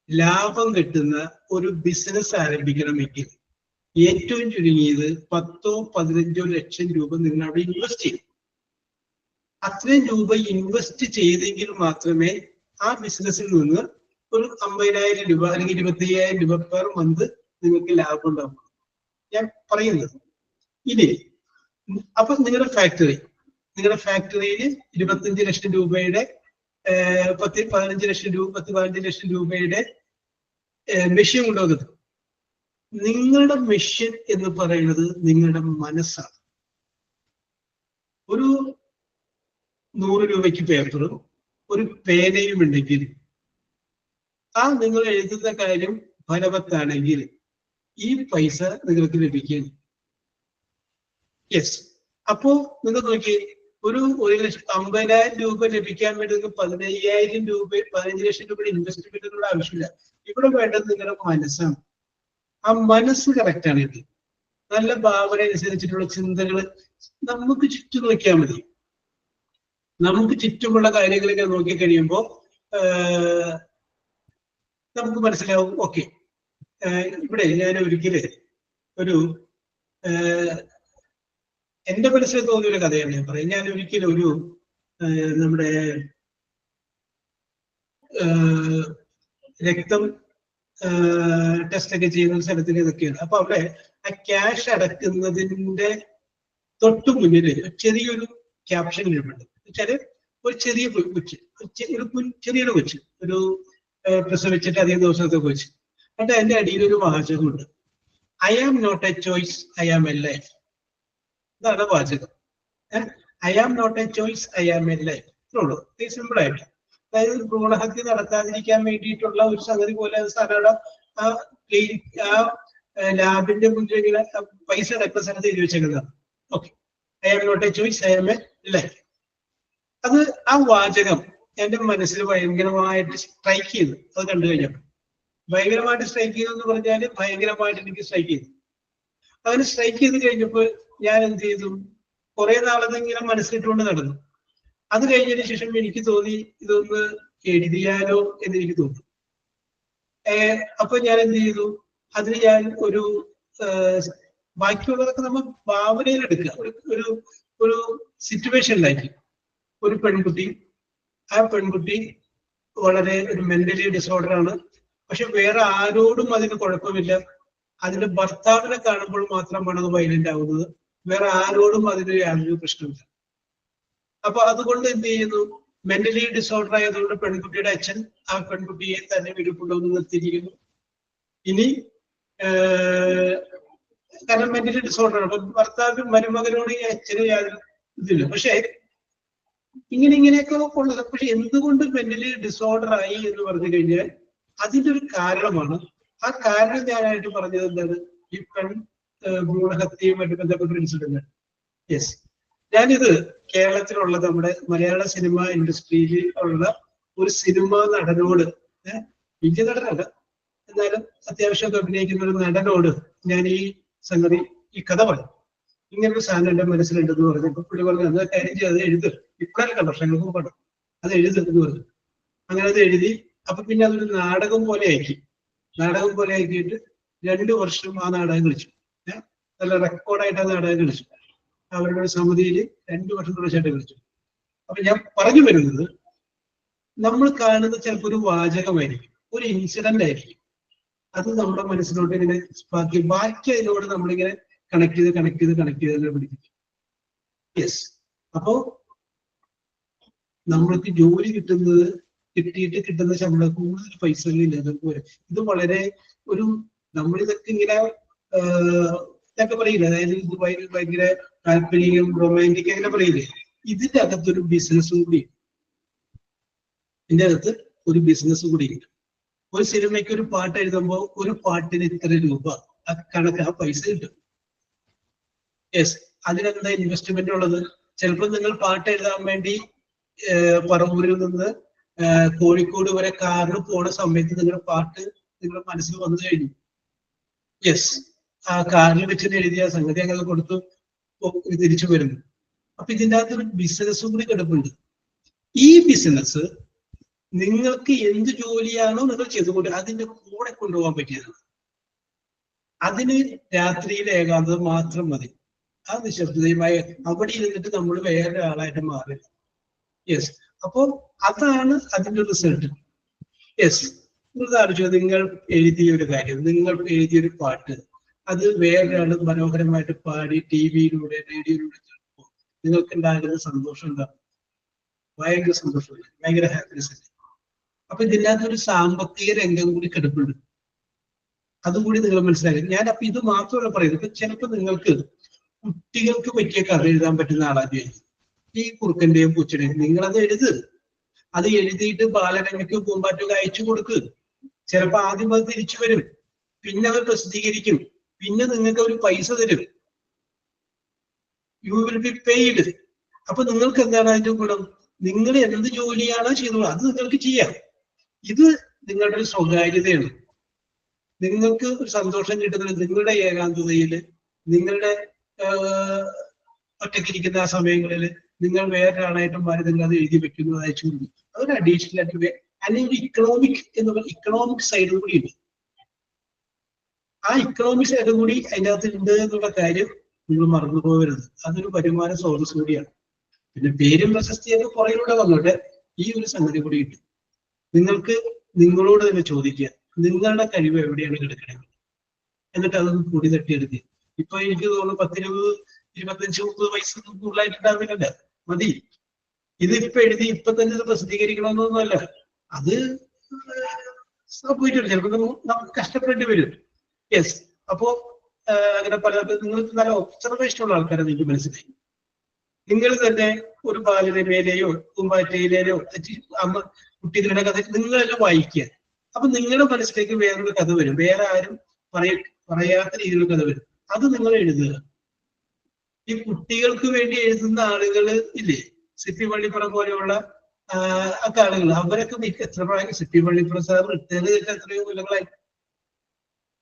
ലാഭം കിട്ടുന്ന ഒരു ബിസിനസ് ആരംഭിക്കണമെങ്കിൽ ഏറ്റവും ചുരുങ്ങിയത് 10-15 ലക്ഷം രൂപ നിങ്ങൾ അവിടെ ഇൻവെസ്റ്റ് ചെയ്യും. അത്രയും രൂപ ഇൻവെസ്റ്റ് ചെയ്തെങ്കിൽ മാത്രമേ ആ ബിസിനസ്സിൽ നിന്ന് ഒരു 50,000 രൂപ അല്ലെങ്കിൽ 25,000 രൂപ പെർ മന്ത് നിങ്ങൾക്ക് ലാഭം ഉണ്ടാവും ഞാൻ പറയുന്നത്. ഇനി അപ്പൊ നിങ്ങളുടെ ഫാക്ടറിയിൽ 25 ലക്ഷം രൂപയുടെ 10-15 ലക്ഷം രൂപയുടെ മെഷീൻ കൊണ്ടുവന്നത്. നിങ്ങളുടെ മെഷീൻ എന്ന് പറയുന്നത് നിങ്ങളുടെ മനസ്സാണ്. ഒരു 100 രൂപയ്ക്ക് പേപ്പറും ഒരു പേനയും ഉണ്ടെങ്കിൽ ആ നിങ്ങൾ എഴുതുന്ന കാര്യം ഫലവത്താണെങ്കിൽ ഈ പൈസ നിങ്ങൾക്ക് ലഭിക്കും. യെസ്. അപ്പോ നിങ്ങൾ നോക്കി ഒരു 1,50,000 രൂപ ലഭിക്കാൻ വേണ്ടി നിങ്ങൾക്ക് 15,000 രൂപ 15 ലക്ഷം രൂപയുടെ ഇൻവെസ്റ്റ്മെന്റിനുള്ള ആവശ്യമില്ല. ഇവിടെ വേണ്ടത് നിങ്ങളുടെ മനസ്സാണ്. ആ മനസ്സ് കറക്റ്റ് ആണ്. ഇത് നല്ല ഭാവന അനുസരിച്ചിട്ടുള്ള ചിന്തകൾ നമുക്ക് ചുറ്റും നോക്കിയാൽ മതി. നമുക്ക് ചുറ്റുമുള്ള കാര്യങ്ങളൊക്കെ നോക്കി കഴിയുമ്പോൾ നമുക്ക് മനസ്സിലാവും. ഓക്കെ, ഇവിടെ ഞാൻ ഒരിക്കല് എന്റെ മനസ്സിൽ തോന്നിയൊരു കഥയാണ് ഞാൻ പറയും. ഞാൻ ഒരിക്കലും നമ്മുടെ രക്തം ടെസ്റ്റ് ഒക്കെ ചെയ്യുന്ന സ്ഥലത്തിൽ ഇതൊക്കെയാണ്. അപ്പൊ അവിടെ ആ ക്യാഷ് അടക്കുന്നതിന്റെ തൊട്ടു മുന്നിൽ ചെറിയൊരു ക്യാപ്ഷൻ ഇടുന്നുണ്ട്. വെച്ചാല് ഒരു ചെറിയ കൊച്ച്, ചെറിയൊരു കൊച്ച്, ഒരു പ്രസവിച്ചിട്ട് അധികം ദിവസത്തെ കൊച്ച്. എന്നിട്ട് അതിന്റെ അടിയിൽ ഒരു വാചകമുണ്ട്, I am not a choice, I am a life. ഇതാണ് വാചകം. I am not a choice, I am a life. ഇത്രയുള്ളൂ. സിമ്പിൾ ആയിട്ട്. അതായത് ഭ്രൂണഹത്യ നടത്താതിരിക്കാൻ വേണ്ടിയിട്ടുള്ള ഒരു സംഗതി പോലെ സാധാരണ ആ ലാബിന്റെ മുന്നിൽ ഇങ്ങനെ പൈസ അടക്കുന്ന സ്ഥലത്ത് എഴുതി വെച്ചേക്കുന്നതാണ്. Okay, I am not a choice, I am a life. അത് ആ വാചകം എന്റെ മനസ്സിൽ ഭയങ്കരമായിട്ട് സ്ട്രൈക്ക് ചെയ്തു. അത് കണ്ടു കഴിഞ്ഞപ്പോൾ ഭയങ്കരമായിട്ട് സ്ട്രൈക്ക് ചെയ്തെന്ന് പറഞ്ഞാല് ഭയങ്കരമായിട്ട് എനിക്ക് സ്ട്രൈക്ക് ചെയ്തു. അങ്ങനെ സ്ട്രൈക്ക് ചെയ്ത് കഴിഞ്ഞപ്പോൾ ഞാൻ എന്ത് ചെയ്തു, കുറെ നാളത് ഇങ്ങനെ മനസ്സിലിട്ടുകൊണ്ട് നടന്നു. അത് കഴിഞ്ഞതിന് ശേഷം എനിക്ക് തോന്നി ഇതൊന്ന് എഴുതിയാലോ എന്ന് എനിക്ക് തോന്നി. അപ്പൊ ഞാൻ എന്ത് ചെയ്തു, അതിന് ഞാൻ ഒരു ബാക്കിയുള്ളതൊക്കെ നമ്മൾ ഭാവനയിൽ എടുക്കുക. ഒരു സിറ്റുവേഷനിലാക്കി ഒരു പെൺകുട്ടി, ആ പെൺകുട്ടി വളരെ ഒരു മെന്റലി ഡിസോർഡർ ആണ്. പക്ഷെ വേറെ ആരോടും അതിന് കുഴപ്പമില്ല. അതിന്റെ ഭർത്താവിനെ കാണുമ്പോൾ മാത്രമാണ് അത് വയലന്റ് ആവുന്നത്. വേറെ ആരോടും അതിന് യാതൊരു പ്രശ്നമില്ല. അപ്പൊ അതുകൊണ്ട് എന്ത് ചെയ്യുന്നു, മെന്റലി ഡിസോർഡർ ആയതുകൊണ്ട് പെൺകുട്ടിയുടെ അച്ഛൻ ആ പെൺകുട്ടിയെ തന്നെ വീട്ടിൽ കൊണ്ടുവന്ന് നിർത്തിയിരിക്കുന്നു. ഇനി കാരണം മെന്റലി ഡിസോർഡർ ആണ്. അപ്പൊ ഭർത്താവ് മരുമകനോട് ഈ അച്ഛന് യാതൊരു ഇതില്ല. പക്ഷെ ഇങ്ങനെയൊക്കെ ഉള്ളത്. പക്ഷെ എന്തുകൊണ്ട് മെന്റലി ഡിസോർഡർ ആയി എന്ന് പറഞ്ഞു കഴിഞ്ഞാൽ അതിന്റെ ഒരു കാരണമാണ്. ആ കാരണം ഞാനായിട്ട് പറഞ്ഞത് എന്താണ്, ഈ ഭ്രൂണഹത്യയുമായിട്ട് ബന്ധപ്പെട്ട ഒരു ഇൻസിഡന്റ്. യെസ്, ഞാനിത് കേരളത്തിലുള്ള നമ്മുടെ മലയാള സിനിമ ഇൻഡസ്ട്രിയിൽ ഉള്ള ഒരു സിനിമാ നടനോട്, വലിയ നടനല്ല എന്നാലും അത്യാവശ്യമൊക്കെ അഭിനയിക്കുന്ന ഒരു നടനോട് ഞാൻ ഈ സംഗതി, ഈ കഥ പറഞ്ഞു. ഇങ്ങനൊരു സാധനം എന്റെ മനസ്സിലുണ്ടെന്ന് പറഞ്ഞപ്പോൾ പുള്ളി പറഞ്ഞു, അത് കാര്യം ചെയ്ത് അത് എഴുത്, ഇപ്പോഴല്ല വർഷങ്ങൾക്ക് മുമ്പാണ്, അത് എഴുതെന്ന് പറഞ്ഞു. അങ്ങനെ അത് എഴുതി. അപ്പൊ പിന്നെ അതൊരു നാടകം പോലെ ആക്കി. നാടകം പോലെ ആക്കിയിട്ട് 2 വർഷം ആ നാടകം കളിച്ചു. നല്ല റെക്കോർഡായിട്ട് ആ നാടകം കളിച്ചു. അവരുടെ ഒരു സമിതിയിൽ 2 വർഷം തുടർച്ചയായിട്ട് കളിച്ചു. അപ്പൊ ഞാൻ പറഞ്ഞു വരുന്നത്, നമ്മൾ കാണുന്ന ചിലപ്പോൾ ഒരു വാചകമായിരിക്കും, ഒരു ഇൻസിഡന്റ് ആയിരിക്കും. അത് നമ്മുടെ മനസ്സിലോട്ട് ഇങ്ങനെ ബാക്കി അതിനോട് നമ്മളിങ്ങനെ കണക്ട് ചെയ്ത് പിടിക്കും. യെസ്. അപ്പോ നമ്മൾക്ക് ജോലി കിട്ടുന്ന ശമ്പളം കൂടുതൽ പൈസകളില്ലാതെ പോലെ ഇത് വളരെ ഒരു നമ്മളിതൊക്കെ ഇങ്ങനെ ഇതൊക്കെ പറയില്ല, അതായത് ഇത് ഭയങ്കര താല്പര്യം റൊമാൻറ്റിക് അങ്ങനെ പറയില്ലേ, ഇതിന്റെ അകത്തൊരു ബിസിനസ് കൂടി, ഇതിന്റെ അകത്ത് ഒരു ബിസിനസ് കൂടി ഉണ്ട്. ഒരു സിനിമയ്ക്ക് ഒരു പാട്ട് എഴുതുമ്പോൾ ഒരു പാട്ടിന് ഇത്ര രൂപ, ആ കണക്ക്, ആ പൈസ കിട്ടും. യെസ്. അതിനെന്താ ഇൻവെസ്റ്റ്മെന്റ് ഉള്ളത്? ചിലപ്പോൾ നിങ്ങൾ പാട്ട് എഴുതാൻ വേണ്ടി പറവൂരിൽ നിന്ന് കോഴിക്കോട് വരെ കാറിൽ പോണ സമയത്ത് നിങ്ങളുടെ പാട്ട് നിങ്ങളുടെ മനസ്സിൽ വന്നു കഴിഞ്ഞു. യെസ്. ആ കാറിൽ വെച്ചിട്ട് എഴുതിയ സംഗതി അങ്ങനെ കൊടുത്തു തിരിച്ചു വരുന്നു. അപ്പൊ ഇതിൻ്റെ അകത്തൊരു ബിസിനസ്സും കൂടി കിടപ്പുണ്ട്. ഈ ബിസിനസ് നിങ്ങൾക്ക് എന്ത് ജോലിയാണോ നിങ്ങൾ ചെയ്തുകൊണ്ട് അതിന്റെ കൂടെ കൊണ്ടുപോകാൻ പറ്റിയതാണ്. അതിന് രാത്രിയിലെ ഏകാന്തത മാത്രം മതി. ആ നിശബ്ദതയുമായി അവിടെ ഇരുന്നിട്ട് നമ്മൾ വേറെ ആളായിട്ട് മാറില്ല. യെസ്, അപ്പോ അതാണ് അതിന്റെ റിസൾട്ട്. യെസ്, നിങ്ങൾ ആലോചിച്ചു, നിങ്ങൾ എഴുതിയ ഒരു കാര്യം, നിങ്ങൾ എഴുതിയൊരു പാട്ട്, അത് വേറൊരാൾ മനോഹരമായിട്ട് പാടി ടിവിയിലൂടെ റേഡിയോയിലൂടെ കേൾക്കുമ്പോൾ നിങ്ങൾക്ക് ഉണ്ടാകുന്ന സന്തോഷം ഉണ്ടാകും. ഭയങ്കര സന്തോഷമില്ല, ഭയങ്കര ഹാപ്പിനെസ് അല്ലേ. അപ്പൊ ഇതിനകത്ത് ഒരു സാമ്പത്തിക രംഗം കൂടി കിടപ്പുണ്ട്. അതും കൂടി നിങ്ങൾ മനസ്സിലാക്കി. ഞാൻ അപ്പൊ ഇത് മാത്രമല്ല പറയുന്നത്. ഇപ്പൊ ചിലപ്പോൾ നിങ്ങൾക്ക് കുട്ടികൾക്ക് പറ്റിയ കഥ എഴുതാൻ പറ്റുന്ന ആളാദ്യം ഈ കുറുക്കന്റെയും പൂച്ചയുടെയും നിങ്ങളത് എഴുത്. അത് എഴുതിയിട്ട് ബാലരംഗയ്ക്ക് പൂമ്പാറ്റൊക്കെ അയച്ചു കൊടുക്ക്. ചിലപ്പോ ആദ്യം അത് തിരിച്ചു വരും, പിന്നെ അവർ പ്രസിദ്ധീകരിക്കും, പിന്നെ നിങ്ങൾക്ക് ഒരു പൈസ തരും. You will be paid. അപ്പൊ നിങ്ങൾക്ക് എന്താണ് അതിന്റെ ഗുണം? നിങ്ങൾ എന്ത് ജോലിയാണോ ചെയ്തത് അത് നിങ്ങൾക്ക് ചെയ്യാം. ഇത് നിങ്ങളുടെ ഒരു സ്വകാര്യതയാണ്. നിങ്ങൾക്ക് ഒരു സന്തോഷം കിട്ടുന്നത് നിങ്ങളുടെ ഏകാന്തതയിൽ, നിങ്ങളുടെ ഒറ്റയ്ക്കിരിക്കുന്ന ആ സമയങ്ങളിൽ നിങ്ങൾ വേറൊരാളായിട്ടും മാറി നിങ്ങൾ അത് എഴുതി വെക്കുന്നു, അയച്ചു കൊടുക്കും. അതൊരു അഡീഷണൽ ആയിട്ട് അല്ലെങ്കിൽ ഒരു ഇക്കണോമിക് സൈഡ് കൂടി ഉണ്ട്. ആ ഇക്കണോമിക് സൈഡ് കൂടി അതിനകത്ത് ഉണ്ട് എന്നുള്ള കാര്യം നിങ്ങൾ മറന്നു പോകരുത്. അതൊരു വരുമാന സ്രോതസ് കൂടിയാണ്. പിന്നെ പേരും പ്രശസ്തിയൊക്കെ പുറകിലൂടെ വന്നോട്ടെ, ഈ ഒരു സംഗതി കൂടി ഉണ്ട്. നിങ്ങൾക്ക് നിങ്ങളോട് തന്നെ ചോദിക്കുക, നിങ്ങളുടെ കഴിവ് എവിടെയാണ് കിടക്കുന്നത്, എന്നിട്ട് അതൊന്ന് പൊടി തട്ടിയെടുക്കുക. ഇപ്പൊ എനിക്ക് തോന്നുന്നു 10, 20, 25, 30 വയസ്സൊന്നും കൂടുതലായിട്ടുണ്ടാവില്ലല്ലോ, മതി. ഇതിപ്പോ എഴുതി ഇപ്പൊ തന്നെ ഇത് പ്രസിദ്ധീകരിക്കണമെന്നൊന്നുമല്ല. അത് സംഭവിച്ചിട്ടുണ്ട്. ചിലപ്പോൾ നമുക്ക് കഷ്ടപ്പെടേണ്ടി വരും. യെസ്, അപ്പോ അങ്ങനെ പല നിങ്ങൾക്ക് നല്ല ഒബ്സർവേഷൻ ഉള്ള ആൾക്കാരെ നിങ്ങൾക്ക് മനസ്സിലായി. നിങ്ങൾ തന്നെ ഒരു ബാലരമയിലെയോ പൂമ്പാറ്റയിലെയോ അമ്മ കുട്ടികളുടെ കഥ നിങ്ങളെല്ലാം വായിക്കുക. അപ്പൊ നിങ്ങളുടെ മനസ്സിലേക്ക് വേറൊരു കഥ വരും, വേറെ ആരും പറയാത്ത രീതിയിലുള്ള കഥ വരും. അത് നിങ്ങൾ എഴുതുക. ഈ കുട്ടികൾക്ക് വേണ്ടി എഴുതുന്ന ആളുകൾ ഇല്ലേ, സിപ്പി പള്ളിപ്പുറം പോലെയുള്ള ഒക്കെ ആളുകൾ, അവരൊക്കെ എത്ര പ്രായം, സിപ്പി പള്ളിപ്പുറം സാർ റിട്ടേൺ എത്രയോ കൊല്ലങ്ങളായി.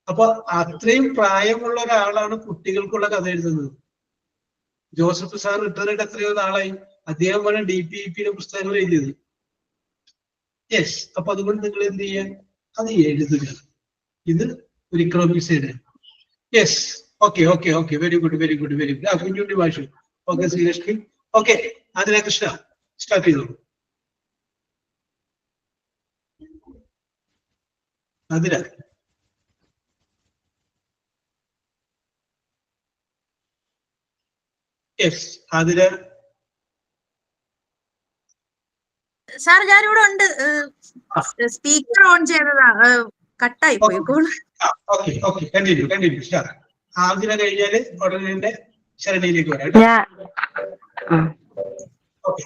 അപ്പൊ അത്രയും പ്രായമുള്ള ഒരാളാണ് കുട്ടികൾക്കുള്ള കഥ എഴുതുന്നത്. ജോസഫ് സാർ റിട്ടയർഡ് എത്രയോ നാളായി. അദ്ദേഹം വേണം DPEP പുസ്തകങ്ങൾ എഴുതിയത്. യെസ്, അപ്പൊ അതുകൊണ്ട് നിങ്ങൾ എന്ത് ചെയ്യാൻ, അത് എഴുതുക. ഇത് ഒരു economic side. Yes, okay okay okay, very good very good very good. കുഞ്ഞുണ്ടി ഭാഷ. Okay Sreelakshmi. Okay, Athira Krishna start ചെയ്തോളൂ. ആതിര. യെസ്, ആതിര. സാർ ഞാനിവിടെ ഉണ്ട്. സ്പീക്കർ ഓൺ ചെയ്തതാ, കട്ടായി പോയി. Okay okay, continue start. Athira കഴിഞ്ഞാല് ഉടനെ ശരണിയിലേക്ക് വരാം. ഓക്കെ.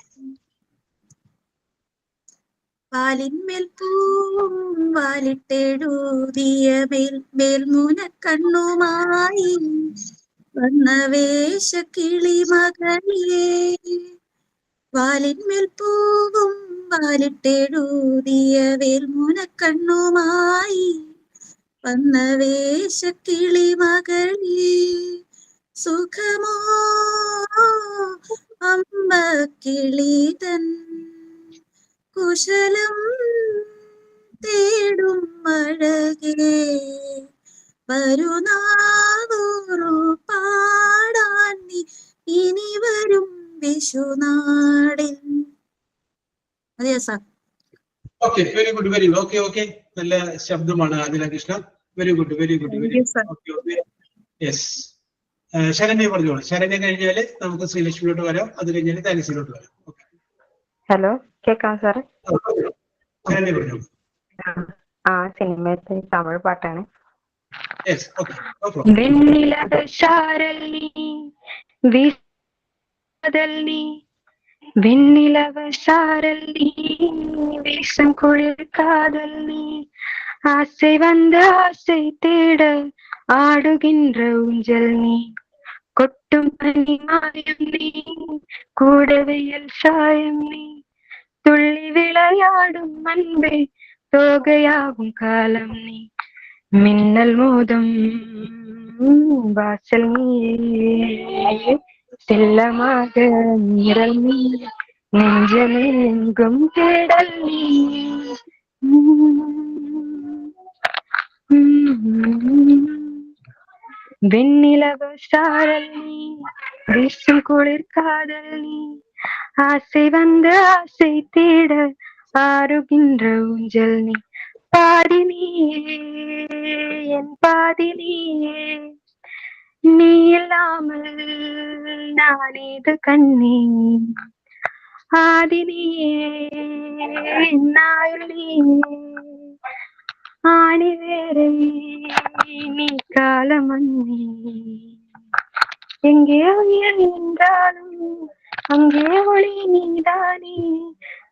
വാലിന്മേൽ പൂവും വാലിട്ടെഴുതിയ മേൽമൂന കണ്ണുമായി വന്ന വേഷ കിളി മകളേ. വാലിന്മേൽ പൂവും വാലിട്ടെഴുതിയ വേൽമൂന കണ്ണുമായി വന്ന വേഷ കിളി മകളേ. സുഖമോ അമ്പ കിളിതൻ കുശലം തേടും അഴകേ. വരുനാവൂറു പാടാൻ നീ ഇനി വരും വിഷുനാടിൽ. അതെയോ sir? Okay, very good very good. Okay okay, നല്ല ശബ്ദമാണ് Athira Krishna. Very good very good very good. Yes, Saranya പറഞ്ഞോളൂ. ശരണ്യ കഴിഞ്ഞാല് നമുക്ക് ശ്രീലക്ഷ്മിയിലോട്ട് വരാം, അത് കഴിഞ്ഞാല് താനസിയിലോട്ട് വരാം. ഓക്കെ. ഹലോ, കേൾക്കാം സാർ? ശരണ്യ പറഞ്ഞോളൂ. ആ സിനിമത്തെ തമിഴ് പാട്ടാണ്. Yes, okay, no problem. വെണ്ണിലവ ശാരല്ലി വീശതല്ലി வெண்ணிலவ சாரல் நீ வீசும் குளிர் காதல் நீ ஆசை வந்த ஆசை தேட ஆடுகின்ற ஊஞ்சல் நீ கொட்டும் பனி மாயம் நீ கூடவையில் சாயம் நீ துள்ளி விளையாடும் அன்பே தோகையாகும் காலம் நீ மின்னல் மோதும் வாசல் நீ செல்லமாக நிரல் நீ நெஞ்சமில் எங்கும் தேடல் நீ வெண்ணிலவு சாரல் நீ வீசும் குளிர் காதல் நீ ஆசை வந்து ஆசை தேட ஆறுகின்ற ஊஞ்சல் நீ பாதி நீயே என் பாதி நீயே நீ இல்லாமல் நான் ஏது கண்ணே ஆதி நீயே நாயுள் நீயே ஆணி வேரை நீ காலமன்னி எங்கே உயிர் என்றாலும் அங்கே ஒளி நீதானே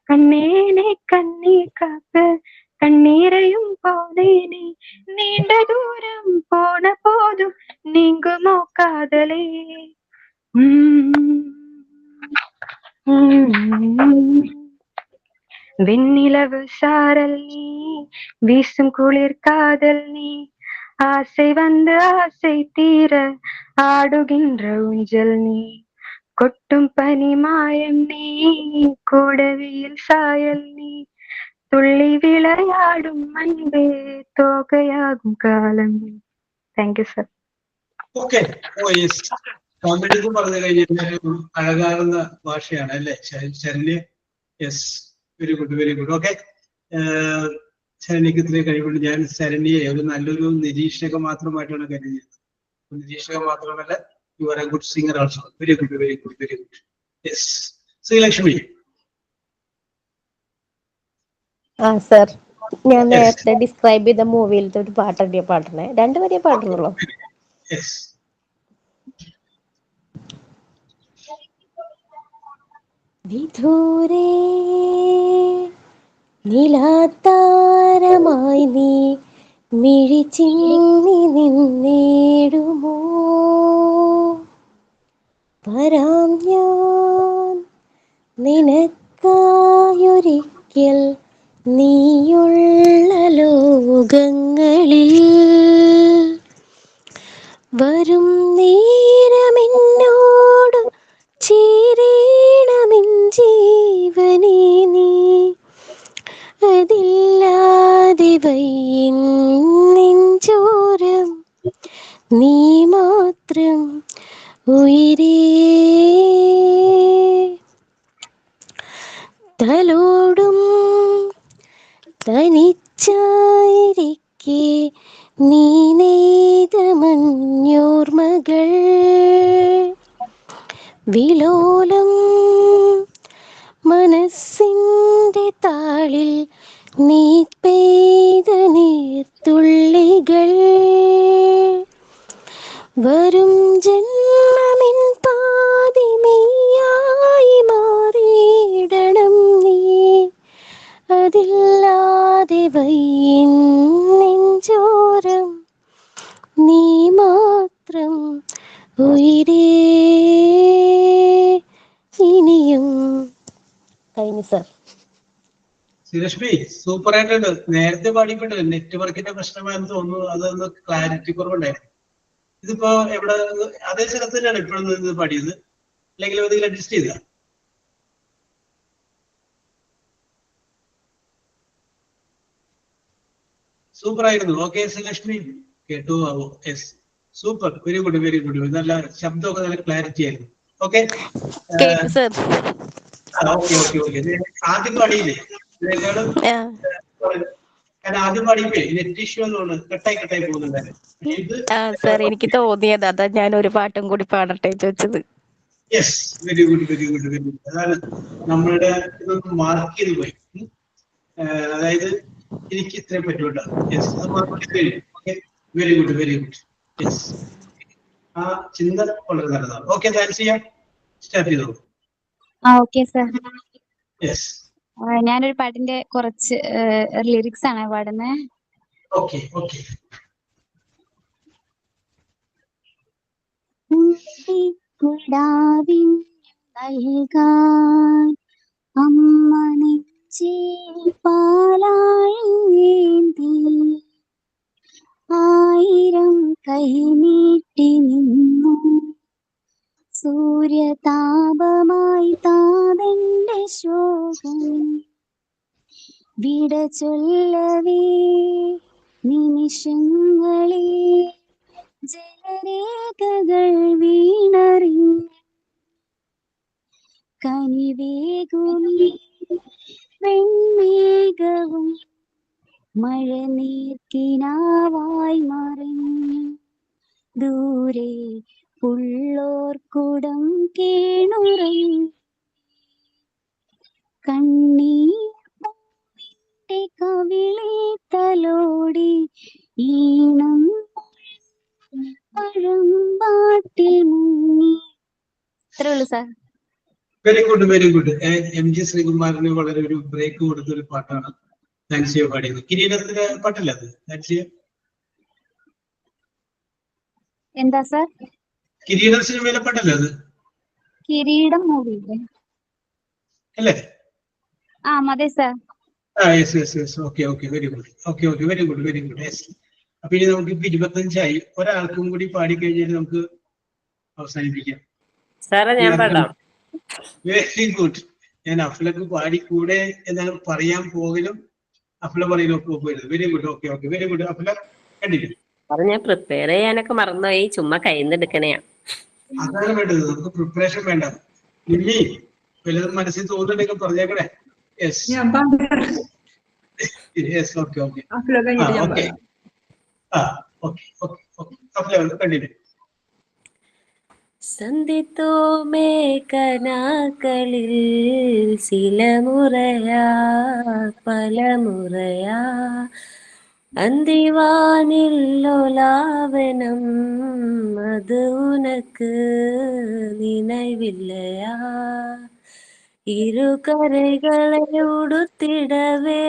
கண்ணேனே கண்ணீர் காக்க கண்ணீரையும் போதேனே நீண்ட தூரம் போன போதும் நீங்குமோ காதலே வெண்ணிலவு சாரல் நீ வீசும் குளிர் காதல் நீ ஆசை வந்து ஆசை தீர ஆடுகின்ற ஊஞ்சல் நீ கொட்டும் பனி மாயம் நீ கூடவியில் சாயல் நீ துள்ளி விளையாடும் அன்பே തോകയാകും കാലം. Thank you sir. Okay. Oh yes, comedy എന്ന് പറഞ്ഞു കഴിഞ്ഞാൽ അഴകാകുന്ന ഭാഷയാണ് അല്ലേ Saranya? Yes, very good very good. Okay, ശരണ്യക്ക് ഇത്രയും കഴിവുണ്ട്. ഞാൻ ശരണ്യെ ഒരു നല്ലൊരു നിരീക്ഷക മാത്രമായിട്ടാണ് കരുതിയത്. നിരീക്ഷക മാത്രമല്ല, U are a good singer also. Very good very good very good. Yes, Sreelakshmi. Sir, ഞാൻ നേരത്തെ ഡിസ്ക്രൈബ് ചെയ്ത മൂവിയിലത്തെ ഒരു പാട്ടടിയ പാടണേ. രണ്ടുപേരെ പാടുന്നുള്ളൂ. വിധൂരേ നിലാത്താരമായി നീ മിഴിച്ചിങ്ങി നിന്നേടുമോ വരാം ഞാൻ നിനക്കായൊരിക്കൽ നീയുള്ള ലോകങ്ങളിൽ വരും നേരമെന്നോട് ചേരേണമെൻ ജീവനേ നീ അതില്ലാതെ വയ്യൻ നെഞ്ചോരം നീ മാത്രം ഉയിരേ തലോടും തനിച്ചായിരിക്കെ നീ നെയ്ത മഞ്ഞോർമകൾ വിലോലം മനസ്സിൻ്റെ താളിൽ നീ പെയ്ത നീർത്തുള്ളികൾ വരും ജന്മമിൻ പാതിമയായി മാറിയിടണം നീ അതില്ലാതെ വയ്യൻ നെഞ്ചോരം നീ മാത്രം ഉയിരേ ഇനിയും. കഴിഞ്ഞു സർ. ശ്രീലക്ഷ്മി സൂപ്പർ ആയിട്ടുണ്ട്. നേരത്തെ പാടിയപ്പോട്ട് നെറ്റ്വർക്കിന്റെ പ്രശ്നമാണെന്ന് തോന്നുന്നു, അതൊന്ന് ക്ലാരിറ്റി കുറവുണ്ടായിരുന്നു. ഇതിപ്പോ എവിടെ, അതേ സ്ഥലത്ത് തന്നെയാണ് ഇപ്പോഴും ഇത് പാടിയത്, അല്ലെങ്കിൽ എന്തെങ്കിലും അഡ്ജസ്റ്റ് ചെയ്ത? സൂപ്പർ ആയിരുന്നു. ഓക്കെ ശ്രീലക്ഷ്മി, കേട്ടു ആവോ? Yes, super, very good very good. നല്ല ശബ്ദമൊക്കെ നല്ല ക്ലാരിറ്റി ആയിരുന്നു. Okay okay okay okay. ആദ്യം പാടിയില്ലേ? ഞാൻ ആദ്യം പാടിയപ്പോ നെറ്റ് ഇഷ്യൂ ഒന്നും കട്ടായി പോകുന്നുണ്ടായിരുന്നു. എനിക്ക് തോന്നിയത് അതാ ഞാൻ ഒരു പാട്ടും കൂടി പാടട്ടെ ചോദിച്ചത്. Yes, very good very good very good. അതാണ് നമ്മളുടെ ഇതൊന്ന് മാർക്ക് ചെയ്ത് പോയി. അതായത് എനിക്ക് ഇത്രയും പറ്റൂട്ടോ. യെസ്, അത് മാർക്ക് ചെയ്ത്. Okay, very good very good. Yes, ആ ചിന്ത വളരെ നല്ലതാണ്. ഓക്കെ, ഡാൻസ് ചെയ്യാം, സ്റ്റാർട്ട് ചെയ്തോളൂ. Okay sir. യെസ്, ഞാനൊരു പാട്ടിന്റെ കുറച്ച് ലിറിക്സ് ആണ് പാടുന്നത്. Okay okay. നൽകാൻ അമ്മ നെഞ്ചിൽ പാലായേന്തി ആയിരം കൈനീട്ടി നിന്നു സൂര്യ വിട ചൊല്ലവേ നിമിഷങ്ങളിൽ ജലരേഖകൾ വീണറിഞ്ഞ കനിവേകുമീ വെൺമേഘവും മഴ നീർക്കിനാവായി മറിഞ്ഞു ദൂരെ ഉള്ളോർക്കുടം കേണുറങ്ങി കണ്ണീർ പൂവിന്റെ കവിളെ തലോടി ഈണം പഴമ്പാട്ടിൽ മുങ്ങി. ഇത്രേ ഉള്ളൂ sir. Very good, very good. MG ശ്രീകുമാറിന് വളരെ ഒരു ബ്രേക്ക് കൊടുത്തൊരു പാട്ടാണ് നാൻസിയ പാടിയത്. കിരീടത്തിന്റെ പാട്ടല്ലേ അത് നാൻസിയ? എന്താ സാർ? കിരീടം സിനിമയിലെ പാട്ടല്ലേ അത്? കിരീടം മൂവി അല്ലേ? ആ അതെ sir. Yes yes yes. Okay okay, very good. Okay okay, very good, very good. Yes. അപ്പൊ ഇനി നമുക്ക് 25 ഒരാൾക്കും കൂടി പാടിക്കഴിഞ്ഞാൽ നമുക്ക് അവസാനിപ്പിക്കാം. സാറേ ഞാൻ പാടാം. Very good. ഞാൻ അഫ്ലക്ക് പാടിക്കൂടെ എന്നാണ് പറയാൻ പോകലും അഫ്ല പറയലൊക്കെ പോകരുത്. Very good. Okay okay, very good. Afla കണ്ടില്ല? അത് ഞാൻ പ്രിപ്പയർ ചെയ്യാനൊക്കെ മറന്നുപോയി, ചുമ്മാ കയ്യിൽ നിന്ന് എടുക്കണയാ. അതാണ് വേണ്ടത്, നമുക്ക് പ്രിപ്പറേഷൻ വേണ്ട. ഇനി വല്ലതും മനസ്സിൽ തോന്നുന്നുണ്ടെങ്കിൽ പറഞ്ഞേക്കണേ. Yes yes. Okay okay okay okay okay okay. അഫ്ല കണ്ടില്ല? സന്ധിത്തോമേ കനാക്കളിൽ ചില മുറയാ പല മുറയാ അന്തിവാനിൽ ലോലാവനം അത് ഉനക്ക് നിனைவில்லையா ഇരുകരകളെ ഉടുത്തിടവേ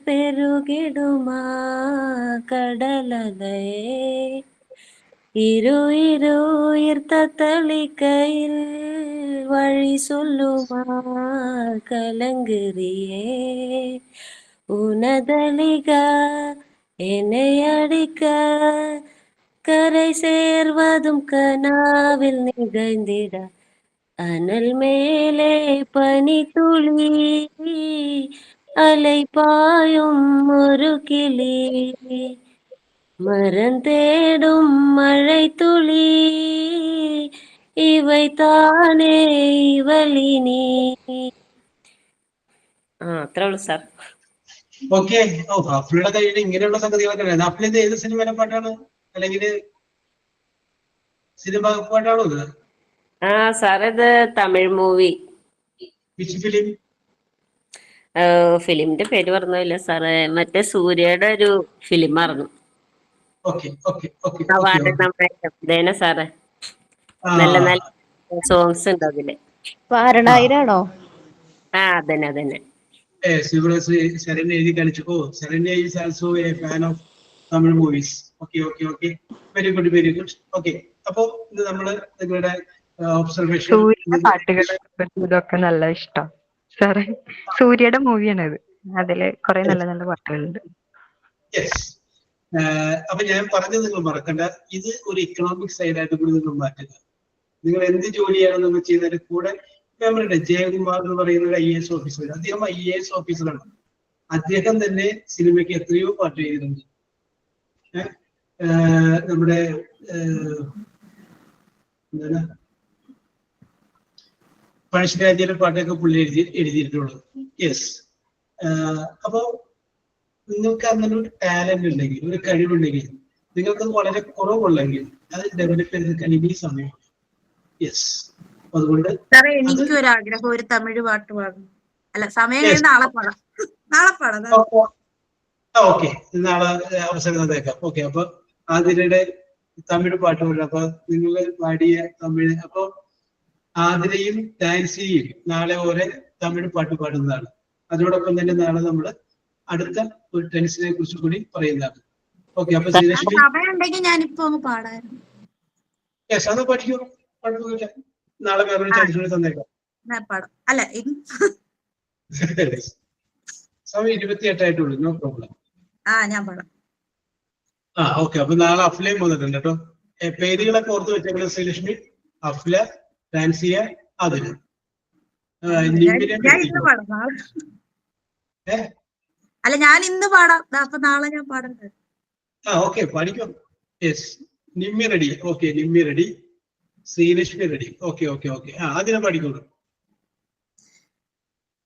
പെരുകിടുമാ കടലലയേ ഇരുയിരുത്ത തളിക്കയിൽ വഴി சொல்லுமா கலங்குறியே உனதளிக என்னை அடிக்க கரை சேர்வதும் கனாவில் நிகழ்ந்திட அனல் மேலே பனி துளி அலை பாயும் ஒரு கிளி மரம் தேடும் மழை துளி இவை தானே ഇവളിനി. അത്രേ ഉള്ളൂ സാർ. ഓക്കെ. അഫ്ലയുടെ കയ്യിൽ ഇങ്ങനെയുള്ള സംഗതികളൊക്കെ. അഫ്ലിന്റെ ഏത് സിനിമയിലെ പാട്ടാണ്, അല്ലെങ്കിൽ സിനിമ പാട്ടാണോ ഇത്? സാർ ഇത് തമിഴ് മൂവി. Which film? ഫിലിമിന്റെ പേര് പറഞ്ഞില്ല സാറ്, മറ്റേ സൂര്യയുടെ ഒരു ഫിലിം ആയിരുന്നു. സാറേ നല്ല നല്ല സോങ്സ് ഉണ്ട് അതില്. വാരണായിരാണോ? അതന്നെ അതന്നെ. ശരണ്യ എഴുതി കാണിച്ചു. Saranya is also A fan of Tamil movies. Okay okay okay, very good, very good. Okay, അപ്പോ ഇത് നമ്മള് നിങ്ങളുടെ ഒബ്സർവേഷൻ. പാട്ടുകൾ ഇതൊക്കെ നല്ല ഇഷ്ടം സാറേ. സൂര്യയുടെ മൂവിയാണ് ഇത്, അതില് കുറെ നല്ല നല്ല പാട്ടുകളുണ്ട്. യെസ്. അപ്പൊ ഞാൻ പറഞ്ഞത് നിങ്ങൾ മറക്കണ്ട, ഇത് ഒരു ഇക്കണോമിക് സൈഡായിട്ട് കൂടി നിങ്ങൾ മാറ്റുക. നിങ്ങൾ എന്ത് ജോലിയാണ് നിങ്ങൾ ചെയ്യുന്നതിന്റെ കൂടെ നമ്മളുടെ ജയകുമാർ എന്ന് പറയുന്ന ഒരു IAS ഓഫീസർ, അദ്ദേഹം IAS ഓഫീസറാണ്. അദ്ദേഹം തന്നെ സിനിമയ്ക്ക് എത്രയോ പാട്ട് എഴുതുന്നുണ്ട്. നമ്മുടെ എന്താണ് പഴശ്ശിരാജയുടെ പാട്ടൊക്കെ പുള്ളി എഴുതിയിട്ടുള്ളത്. യെസ്. അപ്പോ നിങ്ങൾക്ക് അങ്ങനെ ഒരു ടാലന്റ് ഉണ്ടെങ്കിൽ, ഒരു കഴിവുണ്ടെങ്കിൽ, നിങ്ങൾക്ക് വളരെ കുറവുള്ളെങ്കിൽ അത് ഡെവലപ്പ് ചെയ്തെടുക്കാൻ ഇനി സമയം. യെസ്. അതുകൊണ്ട് എനിക്കൊരാഗ്രഹം, ഒരു തമിഴ് പാട്ട് പാടണം. അല്ല, സമയം നാളെ പാടാം. നാളെ പാടാം. ഓക്കെ, നാളെ അവസരം തന്നേക്കാം. ഓക്കെ, അപ്പൊ ആതിരയുടെ തമിഴ് പാട്ട് പാടാം. അപ്പൊ നിങ്ങൾ പാടിയ തമിഴ്, അപ്പൊ ആതിരയും നാൻസിയും നാളെ ഓരോ തമിഴ് പാട്ട് പാടുന്നതാണ്. അതോടൊപ്പം തന്നെ നാളെ നമ്മള് അടുത്ത ഒരു ടെൻസിനെ കുറിച്ച് കൂടി പറയുന്നതാണ്. ഓക്കെ, അപ്പൊ സമയമുണ്ടെങ്കിൽ ഞാനിപ്പോ ഒന്ന് പാടായിരുന്നു. യെസ്, അത് പഠിക്കൂ, കുഴപ്പമില്ല. നാളെ വേറൊരു ടെൻസിനെ തന്നേക്കാം. പാടാം. അല്ല, സമയം 28 നോ പ്രോബ്ലം. ഞാൻ പാടാം. ഓക്കെ, അപ്പൊ നാളെ അഫ്ലയും വന്നിട്ടുണ്ട് കേട്ടോ. പേരുകളൊക്കെ ഓർത്ത് വെച്ചേക്കുന്നത് ശ്രീലക്ഷ്മി, അഫ്ല, നാൻസിയ, അതിന് അല്ല ഞാൻ ഇന്ന് പാടാം, അപ്പൊ നാളെ ഞാൻ പാടണ്ടേ? ഓക്കെ, പഠിക്കും. Yes, Nimmi ready. Okay, Nimmi ready. Sreelakshmi ready. Okay okay okay. അതിനെ പഠിക്കുന്നു.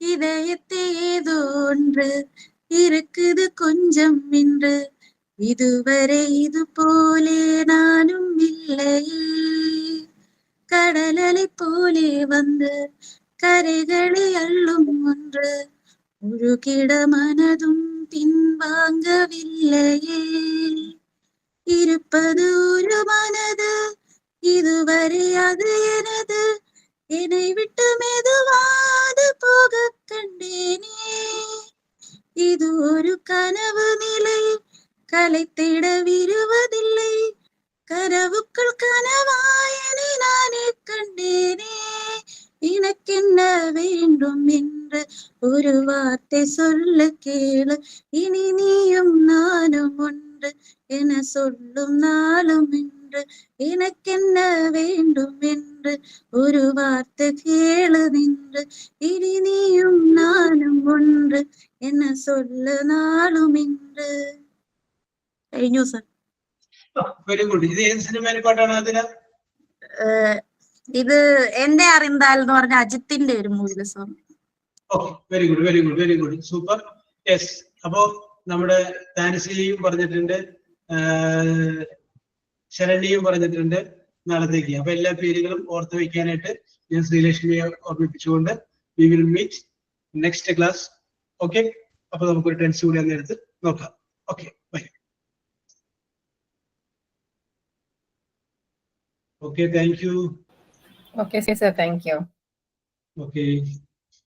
இதயத்தை ஏதோ ஒன்று இருக்குது கொஞ்சம் இன்று, இதுவரை இது போலே நானும் இல்லையே, கடலலை போலே வந்து கரைகளை அள்ளும் ஒன்று, முழுகிட மனதும் பின்வாங்கவில்லையே, இருப்பது ஒரு மனது இதுவரை அது எனது, என்னை விட்டு மெதுவாது போக கண்டேனே, இது ஒரு கனவு நிலை கலைத்திட விருவதில்லை, கனவுக்குள் கனவாயனை நானே கண்டேனே, எனக்கென்ன வேண்டும் என்று ஒரு வார்த்தை சொல்ல கேளு, இனி நீயும் நானும் ஒன்று என சொல்லும் நாளும் இன்று, எனக்கென்ன வேண்டும் என்று ഒരു വാർത്ത കേളു നിன்று, ഇനി നീയും നാനും ഒன்று എന്ന സൊല്ല് നാളും ഇன்று. കഴിഞ്ഞു സർ. Very good. ഇത് ഏത് സിനിമയിലെ പാട്ടാണ് അതില? ഇത് എന്റെ അറിന്താൽ എന്ന് പറഞ്ഞ അജിത്തിന്റെ ഒരു മൂവിയിലെ song. Okay, very good very good very good, super. Yes, അപ്പോ നമ്മുടെ താനശ്രീയും പറഞ്ഞിട്ടുണ്ട്, ശരണ്യയും പറഞ്ഞിട്ടുണ്ട് നാളത്തേക്ക്. അപ്പൊ എല്ലാ പേരുകളും ഓർത്ത് വെക്കാനായിട്ട് ഞാൻ ശ്രീലക്ഷ്മിയെ ഓർമ്മിപ്പിച്ചുകൊണ്ട് we will meet next class. Okay, അപ്പൊ നമുക്കൊരു ടെൻസ് കൂടി അങ്ങ് എടുത്ത് നോക്കാം. Okay, bye. Okay, thank you. Okay sir, thank you. Okay.